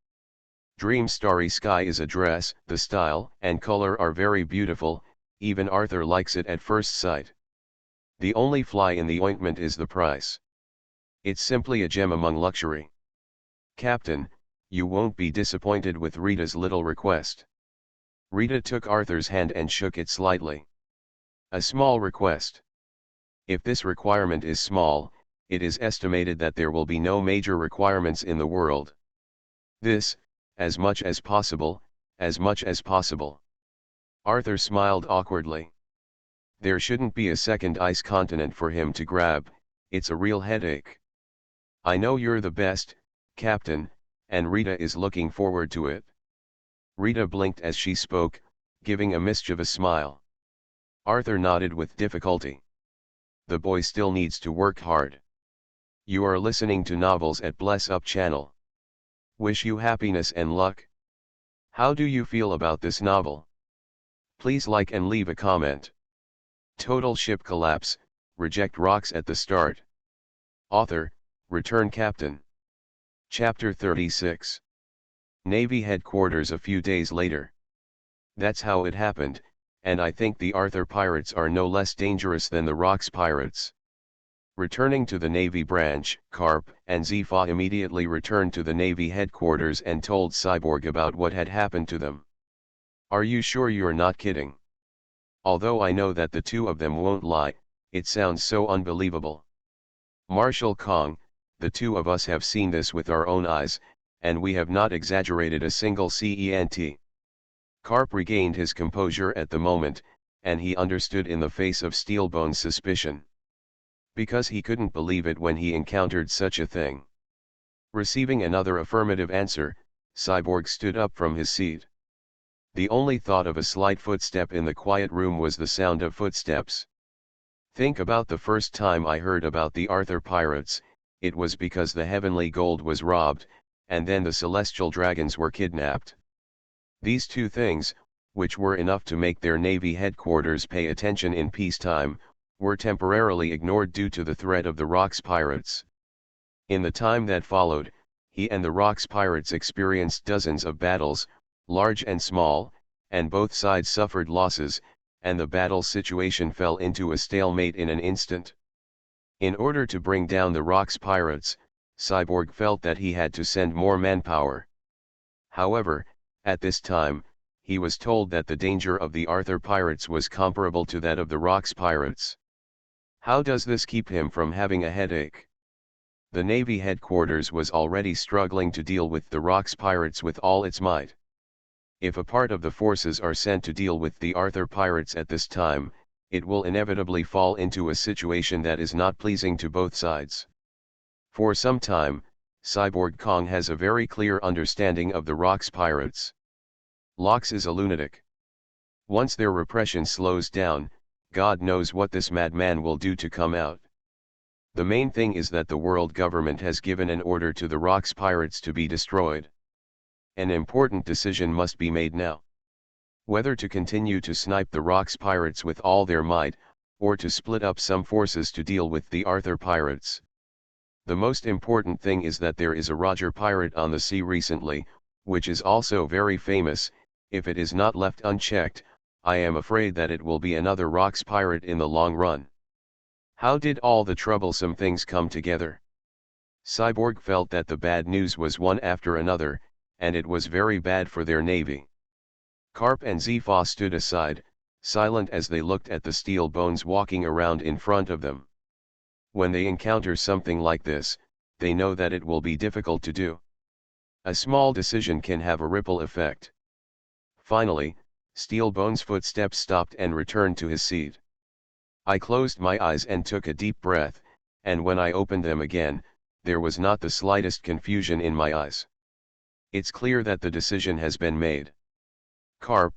Dream Starry Sky is a dress, the style and color are very beautiful, even Arthur likes it at first sight. The only fly in the ointment is the price. It's simply a gem among luxury. Captain, you won't be disappointed with Rita's little request. Rita took Arthur's hand and shook it slightly. A small request. If this requirement is small, it is estimated that there will be no major requirements in the world. This, as much as possible, as much as possible. Arthur smiled awkwardly. There shouldn't be a second ice continent for him to grab, it's a real headache. I know you're the best, Captain, and Rita is looking forward to it. Rita blinked as she spoke, giving a mischievous smile. Arthur nodded with difficulty. The boy still needs to work hard. You are listening to Novels at Bless Up channel. Wish you happiness and luck. How do you feel about this novel? Please like and leave a comment. Total ship collapse, reject rocks at the start. Author, Return Captain. Chapter 36. Navy headquarters a few days later. That's how it happened, and I think the Arthur pirates are no less dangerous than the Rocks pirates. Returning to the Navy branch, Karp and Zifa immediately returned to the Navy headquarters and told Cyborg about what had happened to them. Are you sure you're not kidding? Although I know that the two of them won't lie, it sounds so unbelievable. Marshal Kong, the two of us have seen this with our own eyes, and we have not exaggerated a single cent. Karp regained his composure at the moment, and he understood in the face of Steelbone's suspicion. Because he couldn't believe it when he encountered such a thing. Receiving another affirmative answer, Cyborg stood up from his seat. The only thought of a slight footstep in the quiet room was the sound of footsteps. Think about the first time I heard about the Arthur Pirates, it was because the heavenly gold was robbed, and then the celestial dragons were kidnapped. These two things, which were enough to make their Navy headquarters pay attention in peacetime, were temporarily ignored due to the threat of the Rocks Pirates. In the time that followed, he and the Rocks Pirates experienced dozens of battles, large and small, and both sides suffered losses, and the battle situation fell into a stalemate in an instant. In order to bring down the Rocks Pirates, Cyborg felt that he had to send more manpower. However, at this time, he was told that the danger of the Arthur Pirates was comparable to that of the Rocks Pirates. How does this keep him from having a headache? The Navy headquarters was already struggling to deal with the Rocks Pirates with all its might. If a part of the forces are sent to deal with the Arthur Pirates at this time, it will inevitably fall into a situation that is not pleasing to both sides. For some time, Cyborg Kong has a very clear understanding of the Rocks Pirates. Lox is a lunatic. Once their repression slows down, God knows what this madman will do to come out. The main thing is that the world government has given an order to the Rocks Pirates to be destroyed. An important decision must be made now. Whether to continue to snipe the Rocks Pirates with all their might, or to split up some forces to deal with the Arthur Pirates. The most important thing is that there is a Roger pirate on the sea recently, which is also very famous. If it is not left unchecked, I am afraid that it will be another Rocks pirate in the long run. How did all the troublesome things come together? Cyborg felt that the bad news was one after another, and it was very bad for their navy. Karp and Zifa stood aside, silent as they looked at the steel bones walking around in front of them. When they encounter something like this, they know that it will be difficult to do. A small decision can have a ripple effect. Finally, Steelbone's footsteps stopped and returned to his seat. I closed my eyes and took a deep breath, and when I opened them again, there was not the slightest confusion in my eyes. It's clear that the decision has been made. Karp,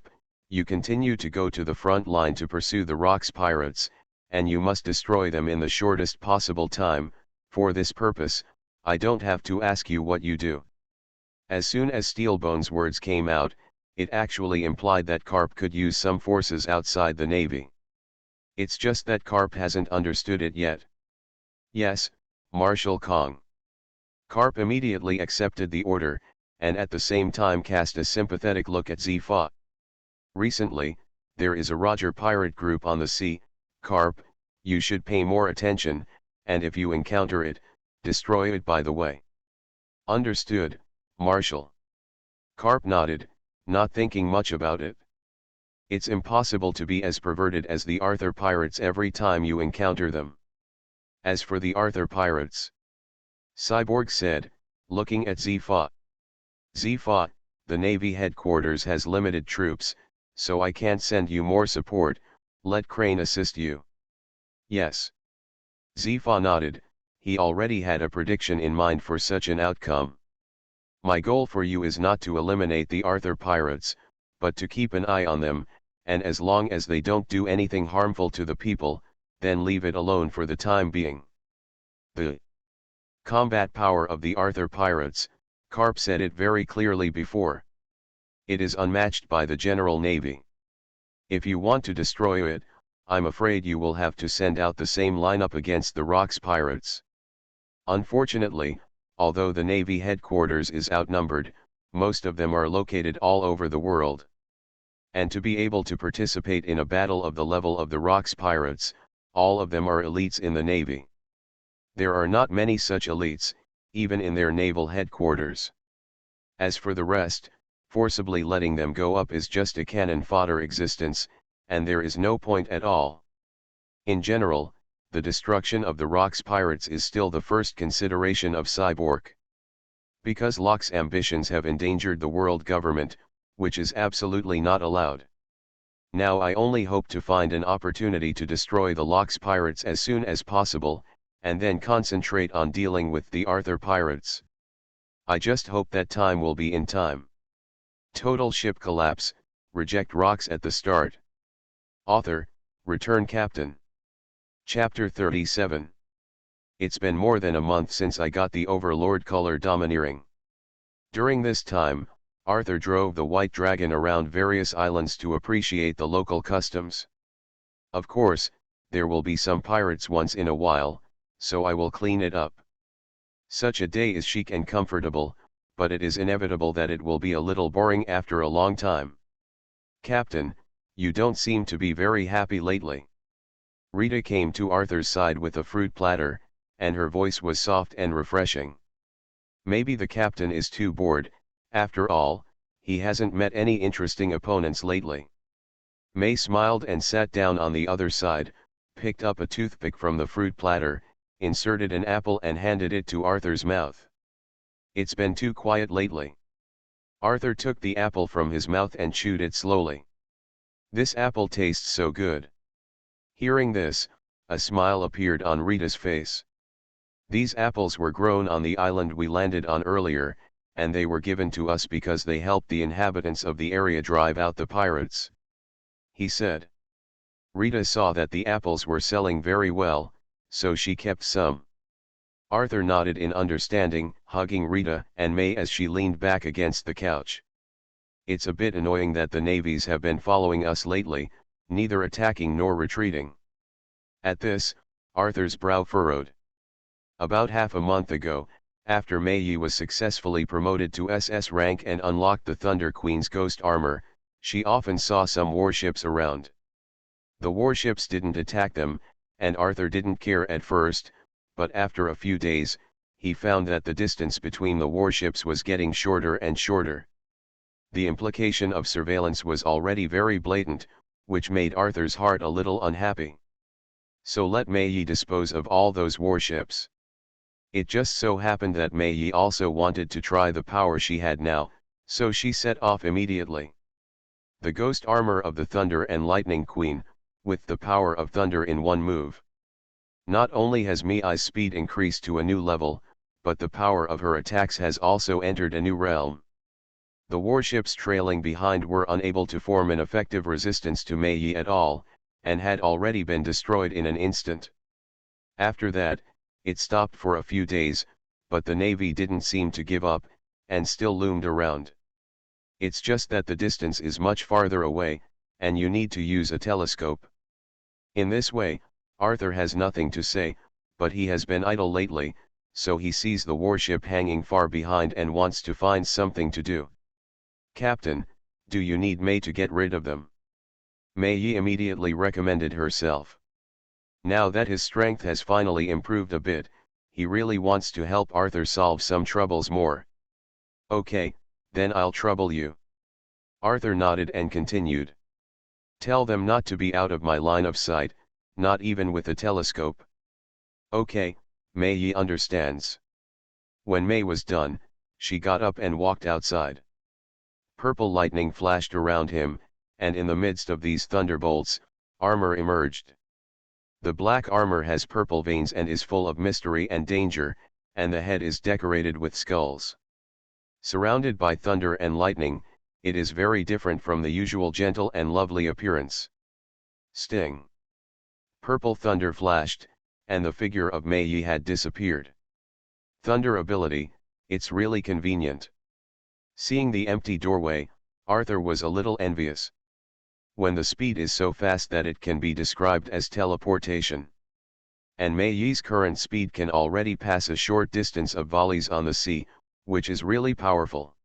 you continue to go to the front line to pursue the Rocks Pirates, and you must destroy them in the shortest possible time. For this purpose, I don't have to ask you what you do. As soon as Steelbone's words came out, it actually implied that Karp could use some forces outside the Navy. It's just that Karp hasn't understood it yet. Yes, Marshal Kong. Karp immediately accepted the order, and at the same time cast a sympathetic look at Zifa. Recently, there is a Roger pirate group on the sea. Karp, you should pay more attention, and if you encounter it, destroy it by the way. Understood, Marshal. Karp nodded, not thinking much about it. It's impossible to be as perverted as the Arthur Pirates every time you encounter them. As for the Arthur Pirates, Cyborg said, looking at Zifa. Zifa, the Navy headquarters has limited troops, so I can't send you more support. Let Crane assist you. Yes. Zifa nodded, he already had a prediction in mind for such an outcome. My goal for you is not to eliminate the Arthur Pirates, but to keep an eye on them, and as long as they don't do anything harmful to the people, then leave it alone for the time being. The combat power of the Arthur Pirates, Karp said it very clearly before. It is unmatched by the General Navy. If you want to destroy it, I'm afraid you will have to send out the same lineup against the Rocks Pirates. Unfortunately, although the Navy headquarters is outnumbered, most of them are located all over the world. And to be able to participate in a battle of the level of the Rocks Pirates, all of them are elites in the Navy. There are not many such elites, even in their naval headquarters. As for the rest, forcibly letting them go up is just a cannon fodder existence, and there is no point at all. In general, the destruction of the Rock's pirates is still the first consideration of Cyborg. Because Locke's ambitions have endangered the world government, which is absolutely not allowed. Now I only hope to find an opportunity to destroy the Locke's pirates as soon as possible, and then concentrate on dealing with the Arthur pirates. I just hope that time will be in time. Total ship collapse, reject rocks at the start. Author, Return Captain. Chapter 37. It's been more than a month since I got the Overlord color domineering. During this time, Arthur drove the White Dragon around various islands to appreciate the local customs. Of course, there will be some pirates once in a while, so I will clean it up. Such a day is chic and comfortable, but it is inevitable that it will be a little boring after a long time. Captain, you don't seem to be very happy lately. Rita came to Arthur's side with a fruit platter, and her voice was soft and refreshing. Maybe the captain is too bored, after all, he hasn't met any interesting opponents lately. May smiled and sat down on the other side, picked up a toothpick from the fruit platter, inserted an apple and handed it to Arthur's mouth. It's been too quiet lately. Arthur took the apple from his mouth and chewed it slowly. This apple tastes so good. Hearing this, a smile appeared on Rita's face. These apples were grown on the island we landed on earlier, and they were given to us because they helped the inhabitants of the area drive out the pirates, he said. Rita saw that the apples were selling very well, so she kept some. Arthur nodded in understanding, hugging Rita and May as she leaned back against the couch. It's a bit annoying that the navies have been following us lately, neither attacking nor retreating. At this, Arthur's brow furrowed. About half a month ago, after Mei was successfully promoted to SS rank and unlocked the Thunder Queen's ghost armor, she often saw some warships around. The warships didn't attack them, and Arthur didn't care at first, but after a few days, he found that the distance between the warships was getting shorter and shorter. The implication of surveillance was already very blatant, which made Arthur's heart a little unhappy. So let Mei dispose of all those warships. It just so happened that Mei also wanted to try the power she had now, so she set off immediately. The ghost armor of the Thunder and Lightning Queen, with the power of thunder in one move. Not only has Mei's speed increased to a new level, but the power of her attacks has also entered a new realm. The warships trailing behind were unable to form an effective resistance to Mei at all, and had already been destroyed in an instant. After that, it stopped for a few days, but the Navy didn't seem to give up, and still loomed around. It's just that the distance is much farther away, and you need to use a telescope. In this way, Arthur has nothing to say, but he has been idle lately, so he sees the warship hanging far behind and wants to find something to do. Captain, do you need Mei to get rid of them? Mei immediately recommended herself. Now that his strength has finally improved a bit, he really wants to help Arthur solve some troubles more. Okay, then I'll trouble you. Arthur nodded and continued. Tell them not to be out of my line of sight, not even with a telescope. Okay, Mei understands. When Mei was done, she got up and walked outside. Purple lightning flashed around him, and in the midst of these thunderbolts, armor emerged. The black armor has purple veins and is full of mystery and danger, and the head is decorated with skulls. Surrounded by thunder and lightning, it is very different from the usual gentle and lovely appearance. Sting. Purple thunder flashed, and the figure of Mei had disappeared. Thunder ability, it's really convenient. Seeing the empty doorway, Arthur was a little envious. When the speed is so fast that it can be described as teleportation. And Mei's current speed can already pass a short distance of volleys on the sea, which is really powerful.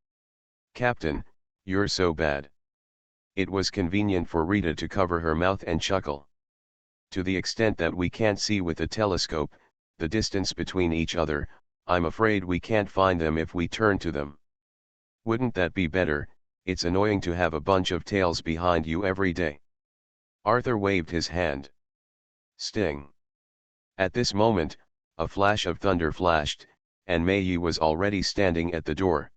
Captain, you're so bad. It was convenient for Rita to cover her mouth and chuckle. To the extent that we can't see with a telescope, the distance between each other, I'm afraid we can't find them if we turn to them. Wouldn't that be better? It's annoying to have a bunch of tails behind you every day. Arthur waved his hand. Sting. At this moment, a flash of thunder flashed, and Mei was already standing at the door.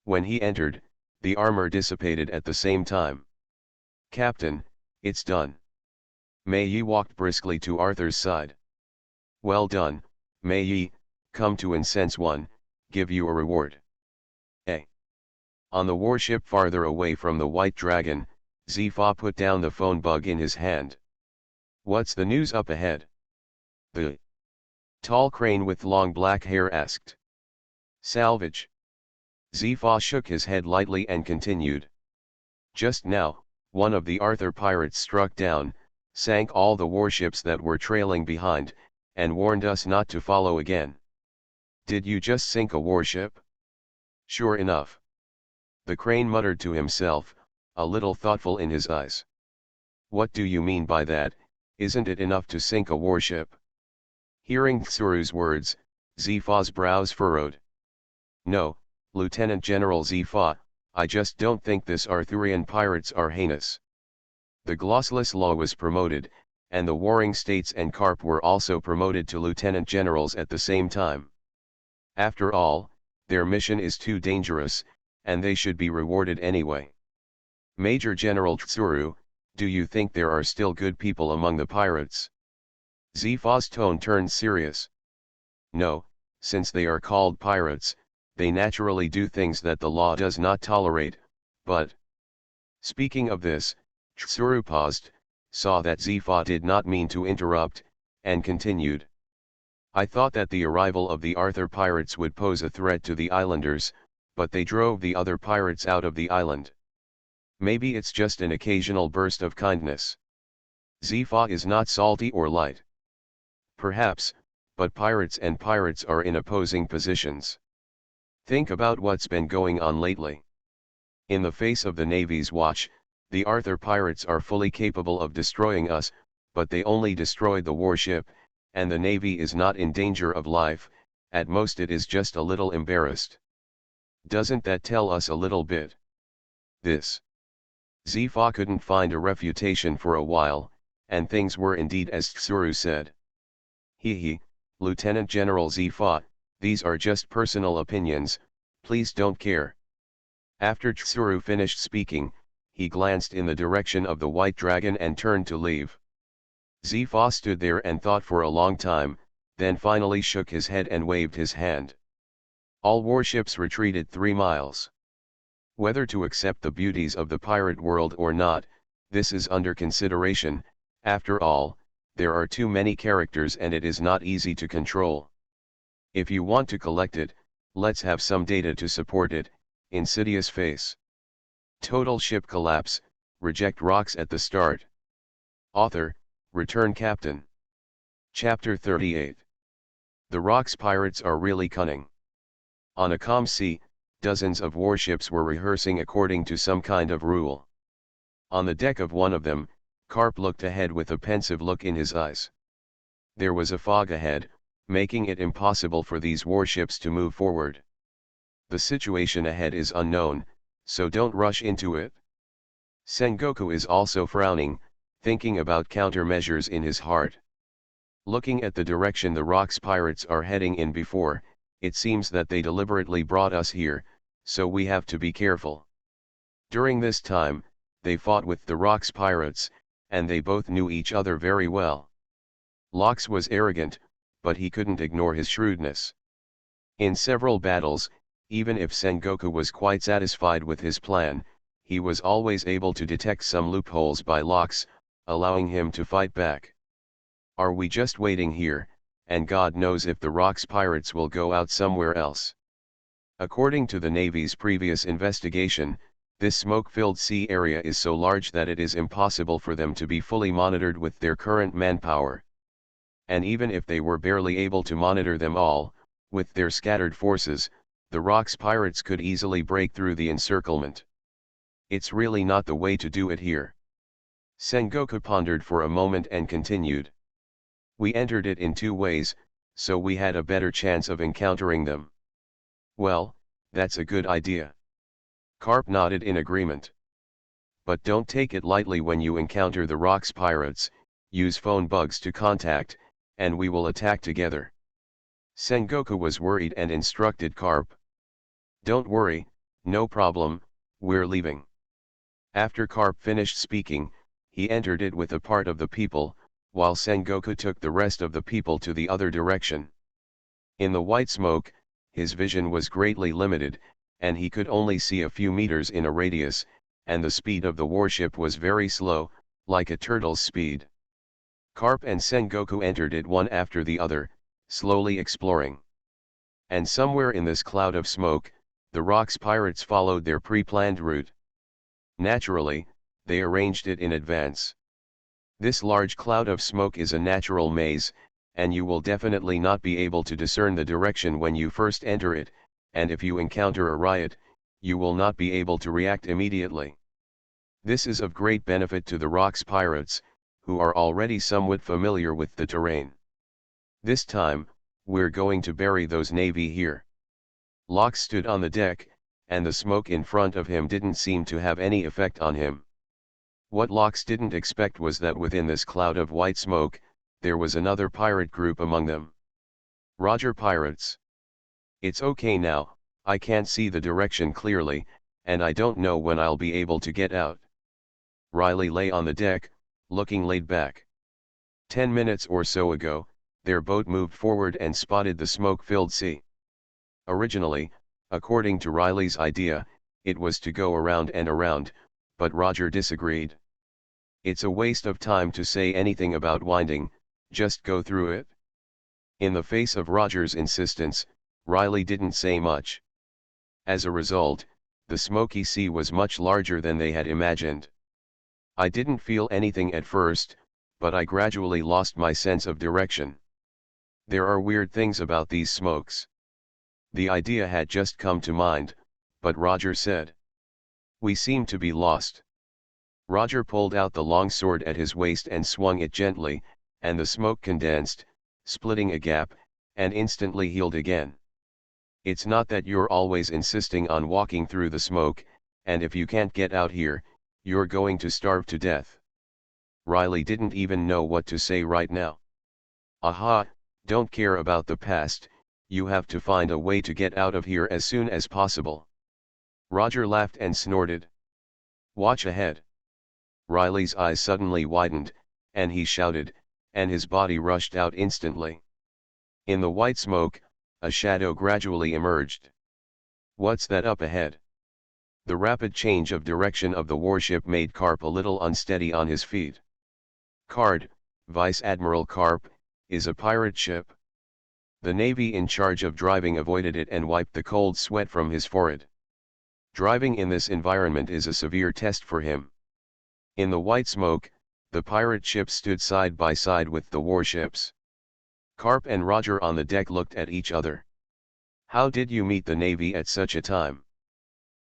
When he entered, the armor dissipated at the same time. Captain, it's done. Mei walked briskly to Arthur's side. Well done, Mei, come to incense one, give you a reward. A. On the warship farther away from the White Dragon, Zifa put down the phone bug in his hand. What's the news up ahead? The tall crane with long black hair asked. Salvage. Zifa shook his head lightly and continued. Just now, one of the Arthur pirates struck down, sank all the warships that were trailing behind, and warned us not to follow again. Did you just sink a warship? Sure enough. The crane muttered to himself, a little thoughtful in his eyes. What do you mean by that? Isn't it enough to sink a warship? Hearing Tsuru's words, Zifa's brows furrowed. No, Lieutenant General Zifa, I just don't think this Arthurian pirates are heinous. The glossless law was promoted, and the warring states and Carp were also promoted to lieutenant generals at the same time. After all, their mission is too dangerous, and they should be rewarded anyway. Major General Tsuru, do you think there are still good people among the pirates? Zifa's tone turned serious. No, since they are called pirates, they naturally do things that the law does not tolerate, but... Speaking of this, Tsuru paused, saw that Zifa did not mean to interrupt, and continued. I thought that the arrival of the Arthur pirates would pose a threat to the islanders, but they drove the other pirates out of the island. Maybe it's just an occasional burst of kindness. Zifa is not salty or light. Perhaps, but pirates and pirates are in opposing positions. Think about what's been going on lately. In the face of the Navy's watch, the Arthur pirates are fully capable of destroying us, but they only destroyed the warship, and the Navy is not in danger of life, at most it is just a little embarrassed. Doesn't that tell us a little bit? This. Zifa couldn't find a refutation for a while, and things were indeed as Tsuru said. Lieutenant General Zifa, these are just personal opinions, please don't care. After Tsuru finished speaking, he glanced in the direction of the White Dragon and turned to leave. Zifa stood there and thought for a long time, then finally shook his head and waved his hand. All warships retreated 3 miles. Whether to accept the beauties of the pirate world or not, this is under consideration. After all, there are too many characters and it is not easy to control. If you want to collect it, let's have some data to support it. Insidious face. Total ship collapse, reject rocks at the start. Author, Return Captain. Chapter 38. The Rocks pirates are really cunning. On a calm sea, dozens of warships were rehearsing according to some kind of rule. On the deck of one of them, Carp looked ahead with a pensive look in his eyes. There was a fog ahead, making it impossible for these warships to move forward. The situation ahead is unknown, so don't rush into it. Sengoku is also frowning, thinking about countermeasures in his heart. Looking at the direction the Rocks pirates are heading in before, it seems that they deliberately brought us here, so we have to be careful. During this time, they fought with the Rocks pirates, and they both knew each other very well. Lox was arrogant, but he couldn't ignore his shrewdness. In several battles, even if Sengoku was quite satisfied with his plan, he was always able to detect some loopholes by Lox, allowing him to fight back. Are we just waiting here, and God knows if the Rocks pirates will go out somewhere else? According to the Navy's previous investigation, this smoke-filled sea area is so large that it is impossible for them to be fully monitored with their current manpower. And even if they were barely able to monitor them all, with their scattered forces, the Rocks pirates could easily break through the encirclement. It's really not the way to do it here. Sengoku pondered for a moment and continued. We entered it in 2 ways, so we had a better chance of encountering them. Well, that's a good idea. Carp nodded in agreement. But don't take it lightly when you encounter the Rocks pirates, use phone bugs to contact, and we will attack together. Sengoku was worried and instructed Carp. Don't worry, no problem, we're leaving. After Carp finished speaking, he entered it with a part of the people, while Sengoku took the rest of the people to the other direction. In the white smoke, his vision was greatly limited, and he could only see a few meters in a radius, and the speed of the warship was very slow, like a turtle's speed. Carp and Sengoku entered it one after the other, slowly exploring. And somewhere in this cloud of smoke, the Rocks pirates followed their pre-planned route. Naturally, they arranged it in advance. This large cloud of smoke is a natural maze, and you will definitely not be able to discern the direction when you first enter it, and if you encounter a riot, you will not be able to react immediately. This is of great benefit to the Rocks pirates, who are already somewhat familiar with the terrain. This time, we're going to bury those Navy here. Locke stood on the deck, and the smoke in front of him didn't seem to have any effect on him. What Locke didn't expect was that within this cloud of white smoke, there was another pirate group among them. Roger, pirates. It's okay now, I can't see the direction clearly, and I don't know when I'll be able to get out. Riley lay on the deck, looking laid back. 10 minutes or so ago, their boat moved forward and spotted the smoke-filled sea. Originally, according to Riley's idea, it was to go around and around, but Roger disagreed. It's a waste of time to say anything about winding, just go through it. In the face of Roger's insistence, Riley didn't say much. As a result, the smoky sea was much larger than they had imagined. I didn't feel anything at first, but I gradually lost my sense of direction. There are weird things about these smokes. The idea had just come to mind, but Roger said. We seem to be lost. Roger pulled out the long sword at his waist and swung it gently, and the smoke condensed, splitting a gap, and instantly healed again. It's not that you're always insisting on walking through the smoke, and if you can't get out here, you're going to starve to death. Riley didn't even know what to say right now. Aha, don't care about the past, you have to find a way to get out of here as soon as possible. Roger laughed and snorted. Watch ahead. Riley's eyes suddenly widened, and he shouted, and his body rushed out instantly. In the white smoke, a shadow gradually emerged. What's that up ahead? The rapid change of direction of the warship made Carp a little unsteady on his feet. Card, Vice Admiral Carp, is a pirate ship. The Navy in charge of driving avoided it and wiped the cold sweat from his forehead. Driving in this environment is a severe test for him. In the white smoke, the pirate ships stood side by side with the warships. Carp and Roger on the deck looked at each other. How did you meet the Navy at such a time?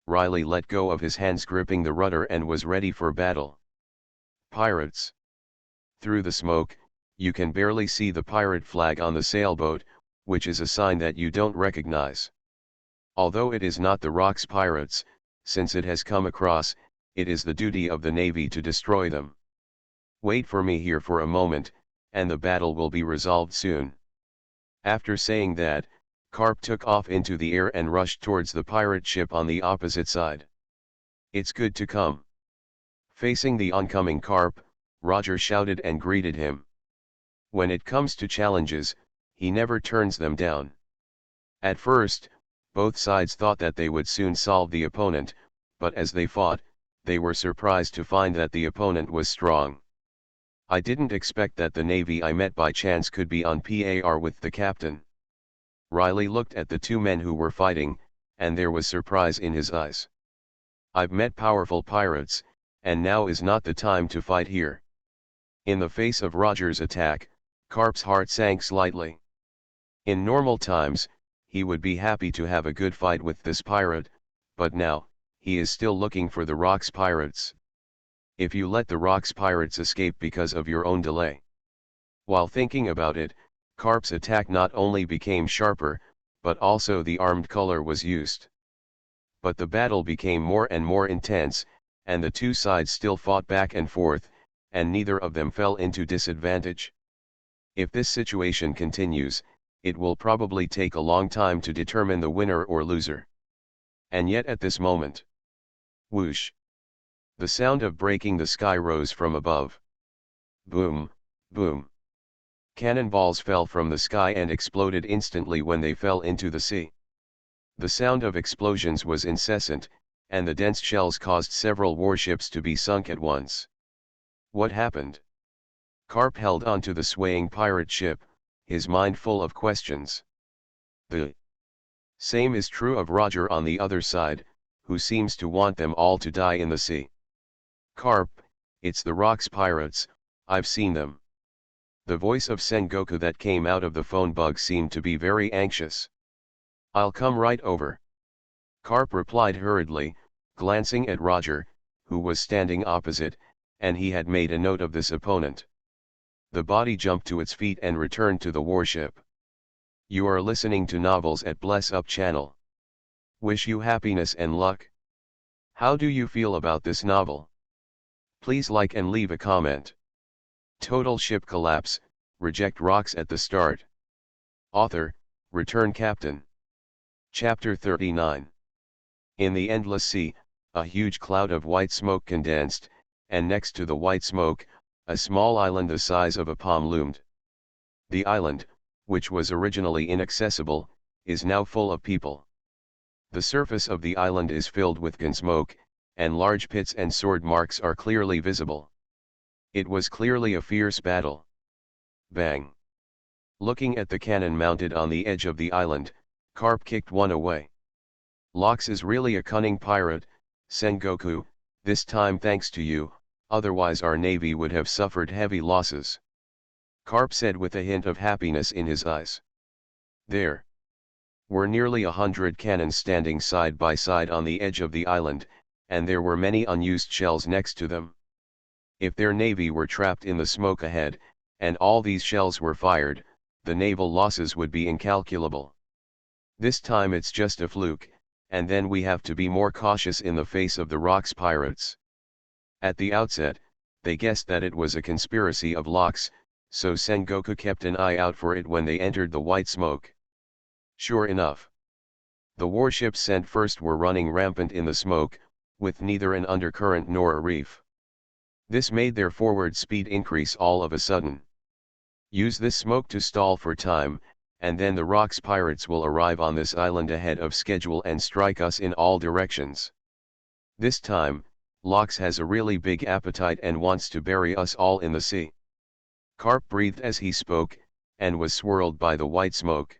Riley let go of his hands gripping the rudder and was ready for battle. Pirates. Through the smoke, you can barely see the pirate flag on the sailboat, which is a sign that you don't recognize. Although it is not the Rocks pirates, since it has come across, it is the duty of the Navy to destroy them. Wait for me here for a moment, and the battle will be resolved soon. After saying that, Carp took off into the air and rushed towards the pirate ship on the opposite side. It's good to come. Facing the oncoming Carp, Roger shouted and greeted him. When it comes to challenges, he never turns them down. At first, both sides thought that they would soon solve the opponent, but as they fought, they were surprised to find that the opponent was strong. I didn't expect that the Navy I met by chance could be on par with the captain. Riley looked at the two men who were fighting, and there was surprise in his eyes. I've met powerful pirates, and now is not the time to fight here. In the face of Roger's attack, Carp's heart sank slightly. In normal times, he would be happy to have a good fight with this pirate, but now, he is still looking for the Rocks pirates. If you let the Rocks pirates escape because of your own delay. While thinking about it, Carp's attack not only became sharper, but also the armed color was used. But the battle became more and more intense, and the two sides still fought back and forth, and neither of them fell into disadvantage. If this situation continues, it will probably take a long time to determine the winner or loser. And yet at this moment, whoosh! The sound of breaking the sky rose from above. Boom, boom. Cannonballs fell from the sky and exploded instantly when they fell into the sea. The sound of explosions was incessant, and the dense shells caused several warships to be sunk at once. What happened? Karp held on to the swaying pirate ship, his mind full of questions. The same is true of Roger on the other side, who seems to want them all to die in the sea. Karp, it's the Rocks pirates, I've seen them. The voice of Sengoku that came out of the phone bug seemed to be very anxious. I'll come right over. Karp replied hurriedly, glancing at Roger, who was standing opposite, and he had made a note of this opponent. The body jumped to its feet and returned to the warship. You are listening to Novels at Bless Up channel. Wish you happiness and luck. How do you feel about this novel? Please like and leave a comment. Total ship collapse, reject rocks at the start. Author, Return Captain. Chapter 39. In the endless sea, a huge cloud of white smoke condensed, and next to the white smoke, a small island the size of a palm loomed. The island, which was originally inaccessible, is now full of people. The surface of the island is filled with gun smoke, and large pits and sword marks are clearly visible. It was clearly a fierce battle. Bang! Looking at the cannon mounted on the edge of the island, Karp kicked one away. Lox is really a cunning pirate, Sengoku, this time thanks to you, otherwise our navy would have suffered heavy losses. Karp said with a hint of happiness in his eyes. There were nearly 100 cannons standing side by side on the edge of the island, and there were many unused shells next to them. If their navy were trapped in the smoke ahead, and all these shells were fired, the naval losses would be incalculable. This time it's just a fluke, and then we have to be more cautious in the face of the Rocks pirates. At the outset, they guessed that it was a conspiracy of Lox, so Sengoku kept an eye out for it when they entered the white smoke. Sure enough, the warships sent first were running rampant in the smoke, with neither an undercurrent nor a reef. This made their forward speed increase all of a sudden. Use this smoke to stall for time, and then the Rocks pirates will arrive on this island ahead of schedule and strike us in all directions. This time, Lox has a really big appetite and wants to bury us all in the sea. Karp breathed as he spoke, and was swirled by the white smoke.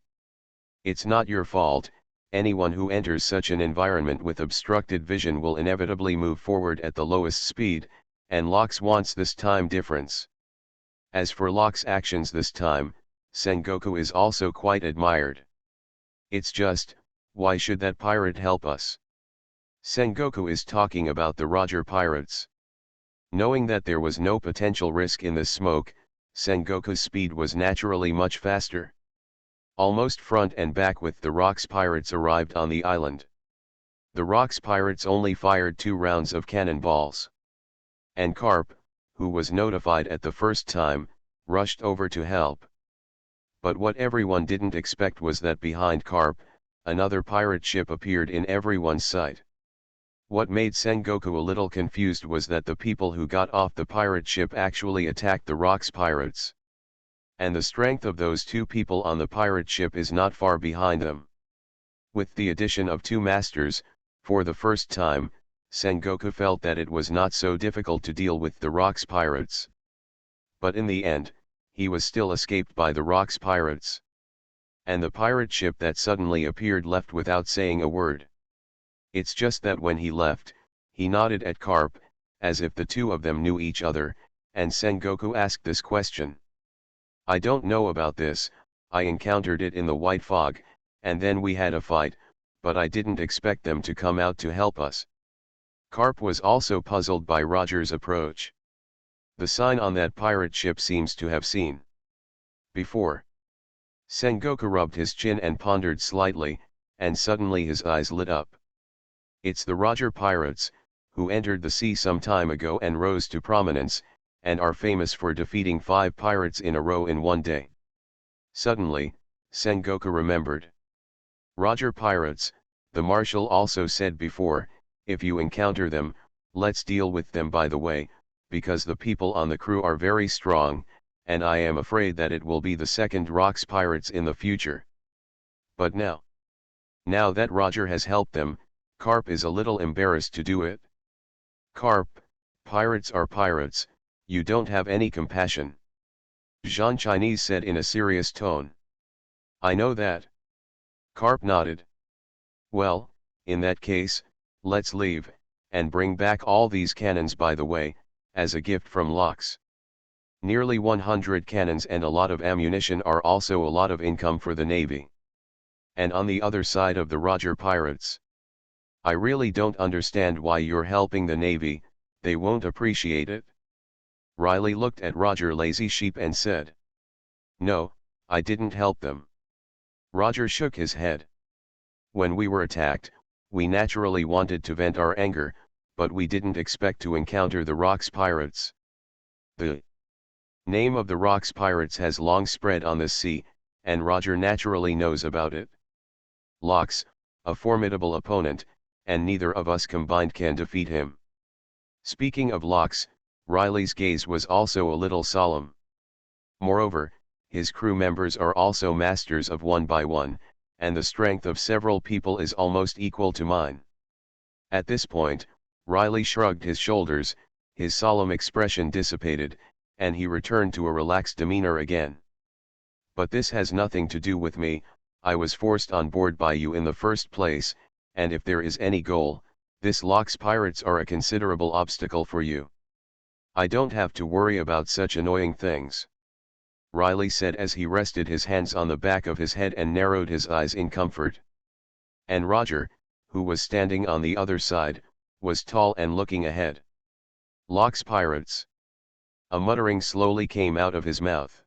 It's not your fault, anyone who enters such an environment with obstructed vision will inevitably move forward at the lowest speed, and Lox wants this time difference. As for Lox's actions this time, Sengoku is also quite admired. It's just, why should that pirate help us? Sengoku is talking about the Roger pirates. Knowing that there was no potential risk in this smoke, Sengoku's speed was naturally much faster. Almost front and back with the Rocks pirates arrived on the island. The Rocks pirates only fired 2 rounds of cannonballs. And Karp, who was notified at the first time, rushed over to help. But what everyone didn't expect was that behind Karp, another pirate ship appeared in everyone's sight. What made Sengoku a little confused was that the people who got off the pirate ship actually attacked the Rocks pirates. And the strength of those 2 people on the pirate ship is not far behind them. With the addition of 2 masters, for the first time, Sengoku felt that it was not so difficult to deal with the Rocks pirates. But in the end, he was still escaped by the Rocks pirates. And the pirate ship that suddenly appeared left without saying a word. It's just that when he left, he nodded at Karp, as if the 2 of them knew each other, and Sengoku asked this question. I don't know about this, I encountered it in the white fog, and then we had a fight, but I didn't expect them to come out to help us. Karp was also puzzled by Roger's approach. The sign on that pirate ship seems to have seen before. Sengoku rubbed his chin and pondered slightly, and suddenly his eyes lit up. It's the Roger pirates, who entered the sea some time ago and rose to prominence, and are famous for defeating 5 pirates in a row in one day. Suddenly, Sengoku remembered. Roger pirates, the marshal also said before, if you encounter them, let's deal with them by the way, because the people on the crew are very strong, and I am afraid that it will be the second Rocks pirates in the future. But now that Roger has helped them, Carp is a little embarrassed to do it. Carp, pirates are pirates, you don't have any compassion. Jean Chinese said in a serious tone. I know that. Carp nodded. Well, in that case, let's leave, and bring back all these cannons by the way, as a gift from Locks. Nearly 100 cannons and a lot of ammunition are also a lot of income for the Navy. And on the other side of the Roger pirates. I really don't understand why you're helping the Navy, they won't appreciate it. Riley looked at Roger Lazy Sheep and said. No, I didn't help them. Roger shook his head. When we were attacked, we naturally wanted to vent our anger, but we didn't expect to encounter the Rocks pirates. The name of the Rocks pirates has long spread on this sea, and Roger naturally knows about it. Locks, a formidable opponent, and neither of us combined can defeat him. Speaking of Locks, Riley's gaze was also a little solemn. Moreover, his crew members are also masters of one by one, and the strength of several people is almost equal to mine. At this point, Riley shrugged his shoulders, his solemn expression dissipated, and he returned to a relaxed demeanor again. But this has nothing to do with me, I was forced on board by you in the first place, and if there is any goal, this Locks pirates are a considerable obstacle for you. I don't have to worry about such annoying things. Riley said as he rested his hands on the back of his head and narrowed his eyes in comfort. And Roger, who was standing on the other side, was tall and looking ahead. Locks pirates. A muttering slowly came out of his mouth.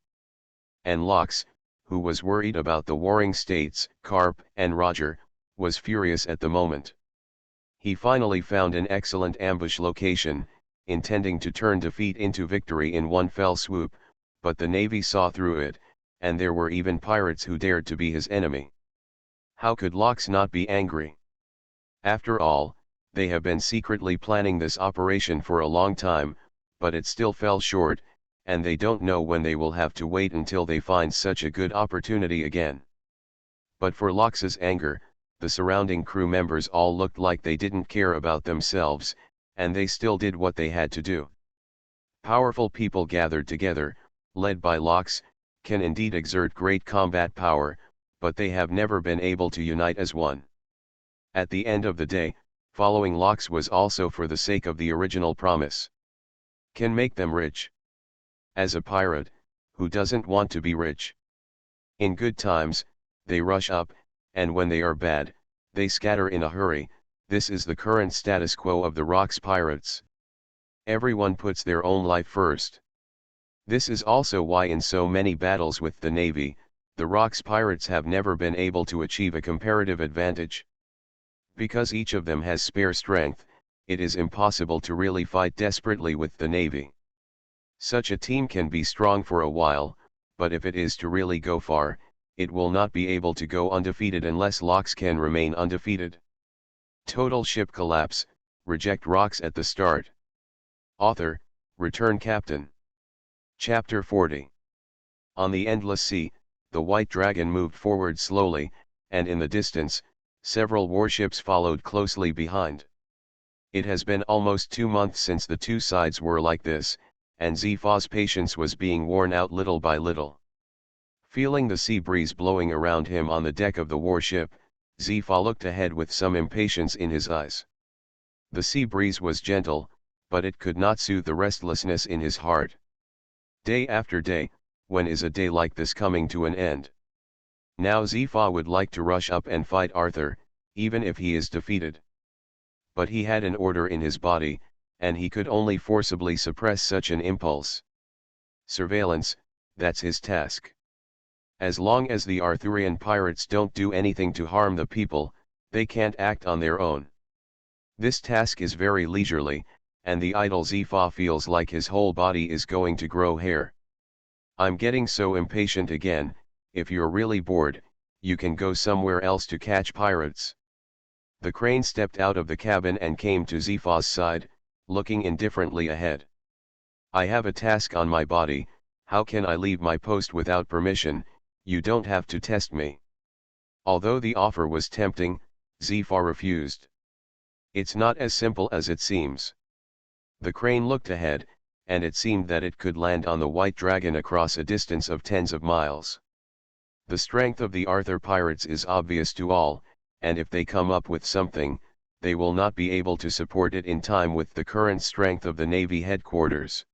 And Locks, who was worried about the warring states, Carp and Roger, was furious at the moment. He finally found an excellent ambush location, intending to turn defeat into victory in one fell swoop, but the Navy saw through it, and there were even pirates who dared to be his enemy. How could Locks not be angry? After all, they have been secretly planning this operation for a long time, but it still fell short, and they don't know when they will have to wait until they find such a good opportunity again. But for Locks's anger, the surrounding crew members all looked like they didn't care about themselves, and they still did what they had to do. Powerful people gathered together, led by Locks, can indeed exert great combat power, but they have never been able to unite as one. At the end of the day, following Locks was also for the sake of the original promise. Can make them rich. As a pirate, who doesn't want to be rich? In good times, they rush up, and when they are bad, they scatter in a hurry. This is the current status quo of the Rocks pirates. Everyone puts their own life first. This is also why in so many battles with the Navy, the Rocks pirates have never been able to achieve a comparative advantage. Because each of them has spare strength, it is impossible to really fight desperately with the Navy. Such a team can be strong for a while, but if it is to really go far, it will not be able to go undefeated unless Locks can remain undefeated. Total ship collapse, reject Rocks at the start. Author, Return Captain. Chapter 40. On the endless sea, the White Dragon moved forward slowly, and in the distance, several warships followed closely behind. It has been almost 2 months since the two sides were like this, and Zifa's patience was being worn out little by little. Feeling the sea breeze blowing around him on the deck of the warship, Zifa looked ahead with some impatience in his eyes. The sea breeze was gentle, but it could not soothe the restlessness in his heart. Day after day, when is a day like this coming to an end? Now Zifa would like to rush up and fight Arthur, even if he is defeated. But he had an order in his body, and he could only forcibly suppress such an impulse. Surveillance, that's his task. As long as the Arthurian pirates don't do anything to harm the people, they can't act on their own. This task is very leisurely, and the idle Zifa feels like his whole body is going to grow hair. I'm getting so impatient again. If you're really bored, you can go somewhere else to catch pirates. The crane stepped out of the cabin and came to Zifa's side, looking indifferently ahead. I have a task on my body. How can I leave my post without permission? You don't have to test me. Although the offer was tempting, Zifa refused. It's not as simple as it seems. The crane looked ahead, and it seemed that it could land on the White Dragon across a distance of tens of miles. The strength of the Arthur pirates is obvious to all, and if they come up with something, they will not be able to support it in time with the current strength of the Navy headquarters.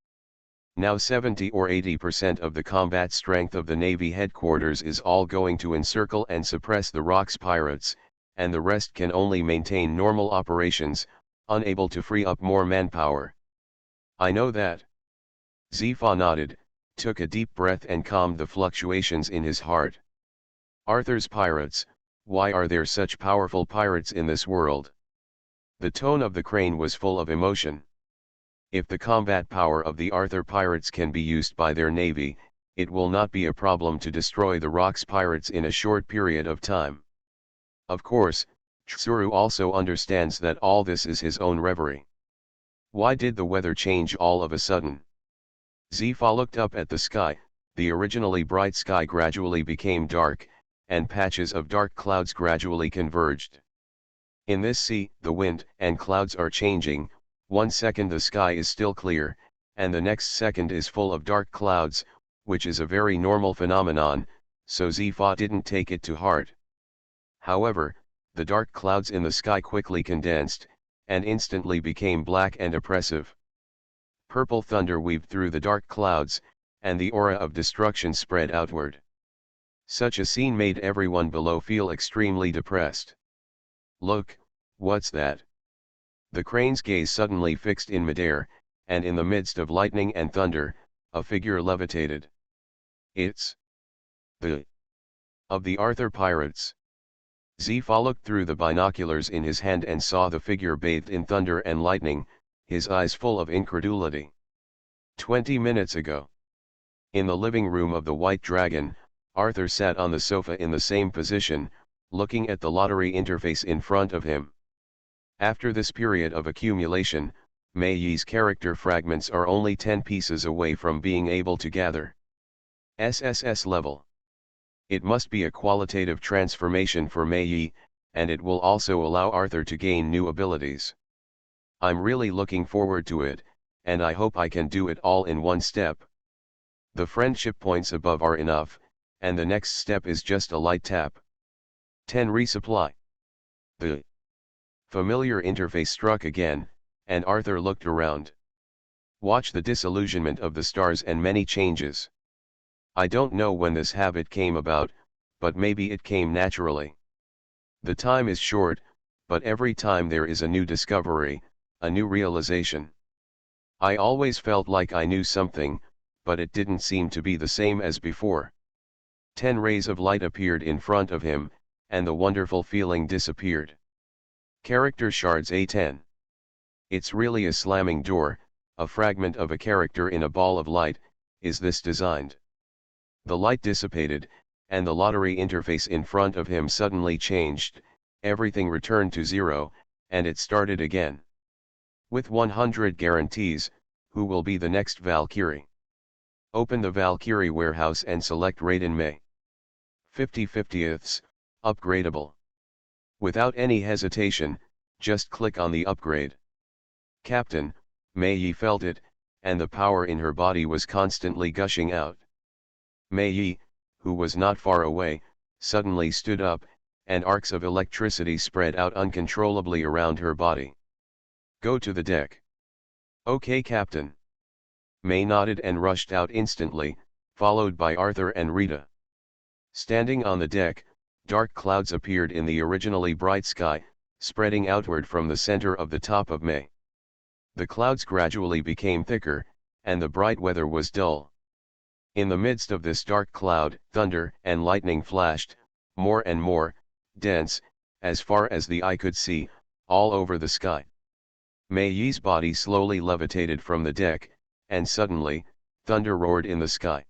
Now 70 or 80% of the combat strength of the Navy headquarters is all going to encircle and suppress the Rocks pirates, and the rest can only maintain normal operations, unable to free up more manpower. I know that. Zifa nodded, took a deep breath and calmed the fluctuations in his heart. Arthur's pirates, why are there such powerful pirates in this world? The tone of the crane was full of emotion. If the combat power of the Arthur pirates can be used by their navy, it will not be a problem to destroy the Rocks pirates in a short period of time. Of course, Tsuru also understands that all this is his own reverie. Why did the weather change all of a sudden? Zifa looked up at the sky. The originally bright sky gradually became dark, and patches of dark clouds gradually converged. In this sea, the wind and clouds are changing. 1 second the sky is still clear, and the next second is full of dark clouds, which is a very normal phenomenon, so Zifa didn't take it to heart. However, the dark clouds in the sky quickly condensed, and instantly became black and oppressive. Purple thunder weaved through the dark clouds, and the aura of destruction spread outward. Such a scene made everyone below feel extremely depressed. Look, what's that? The crane's gaze suddenly fixed in midair, and in the midst of lightning and thunder, a figure levitated. It's the of the Arthur pirates. Zifa looked through the binoculars in his hand and saw the figure bathed in thunder and lightning, his eyes full of incredulity. 20 minutes ago. In the living room of the White Dragon, Arthur sat on the sofa in the same position, looking at the lottery interface in front of him. After this period of accumulation, Mei Yi's character fragments are only 10 pieces away from being able to gather SSS level. It must be a qualitative transformation for Mei Yi, and it will also allow Arthur to gain new abilities. I'm really looking forward to it, and I hope I can do it all in one step. The friendship points above are enough, and the next step is just a light tap. 10 resupply. The familiar interface struck again, and Arthur looked around. Watch the disillusionment of the stars and many changes. I don't know when this habit came about, but maybe it came naturally. The time is short, but every time there is a new discovery, a new realization. I always felt like I knew something, but it didn't seem to be the same as before. 10 rays of light appeared in front of him, and the wonderful feeling disappeared. Character shards A10. It's really a slamming door, a fragment of a character in a ball of light. Is this designed? The light dissipated, and the lottery interface in front of him suddenly changed, everything returned to zero, and it started again. With 100 guarantees, who will be the next Valkyrie? Open the Valkyrie warehouse and select Raiden Mei. 50/50ths, upgradable. Without any hesitation, just click on the upgrade. Captain, Mei Yi felt it, and the power in her body was constantly gushing out. Mei Yi, who was not far away, suddenly stood up, and arcs of electricity spread out uncontrollably around her body. Go to the deck. Okay, Captain. Mei nodded and rushed out instantly, followed by Arthur and Rita. Standing on the deck, dark clouds appeared in the originally bright sky, spreading outward from the center of the top of Mei. The clouds gradually became thicker, and the bright weather was dull. In the midst of this dark cloud, thunder and lightning flashed, more and more, dense, as far as the eye could see, all over the sky. Mei Yi's body slowly levitated from the deck, and suddenly, thunder roared in the sky.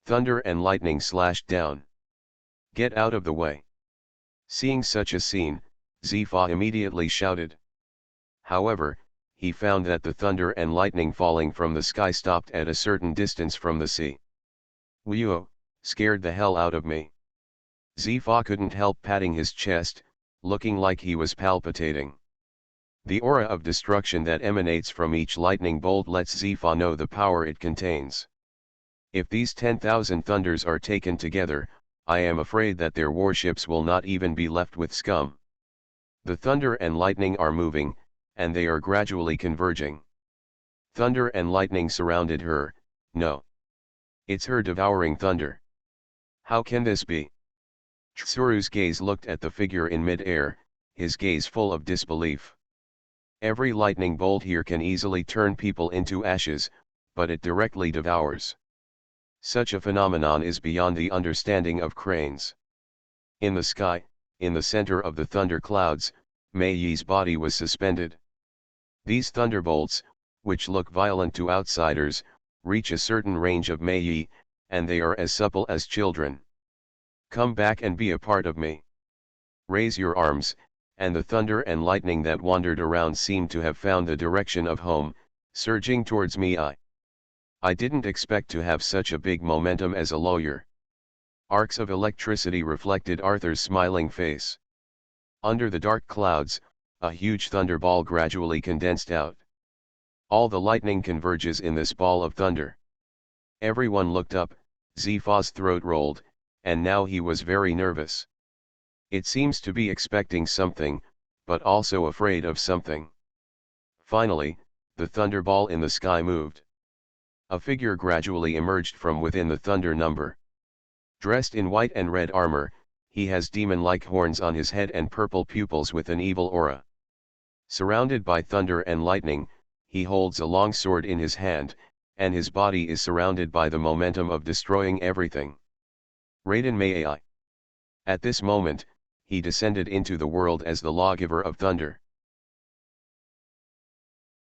Thunder and lightning slashed down. "Get out of the way!" Seeing such a scene, Zifa immediately shouted. However, he found that the thunder and lightning falling from the sky stopped at a certain distance from the sea. "Whoa, scared the hell out of me." Zifa couldn't help patting his chest, looking like he was palpitating. The aura of destruction that emanates from each lightning bolt lets Zifa know the power it contains. If these 10,000 thunders are taken together, I am afraid that their warships will not even be left with scum. The thunder and lightning are moving, and they are gradually converging. Thunder and lightning surrounded her. No. It's her devouring thunder. How can this be? Tsuru's gaze looked at the figure in mid-air, his gaze full of disbelief. Every lightning bolt here can easily turn people into ashes, but it directly devours. Such a phenomenon is beyond the understanding of cranes. In the sky, in the center of the thunder clouds, Mei Yi's body was suspended. These thunderbolts, which look violent to outsiders, reach a certain range of Mei Yi, and they are as supple as children. "Come back and be a part of me. Raise your arms," and the thunder and lightning that wandered around seemed to have found the direction of home, surging towards me. I didn't expect to have such a big momentum as a lawyer. Arcs of electricity reflected Arthur's smiling face. Under the dark clouds, a huge thunderball gradually condensed out. All the lightning converges in this ball of thunder. Everyone looked up, Zifa's throat rolled, and now he was very nervous. It seems to be expecting something, but also afraid of something. Finally, the thunderball in the sky moved. A figure gradually emerged from within the thunder number. Dressed in white and red armor, he has demon-like horns on his head and purple pupils with an evil aura. Surrounded by thunder and lightning, he holds a long sword in his hand, and his body is surrounded by the momentum of destroying everything. Raiden Mei. At this moment, he descended into the world as the lawgiver of thunder.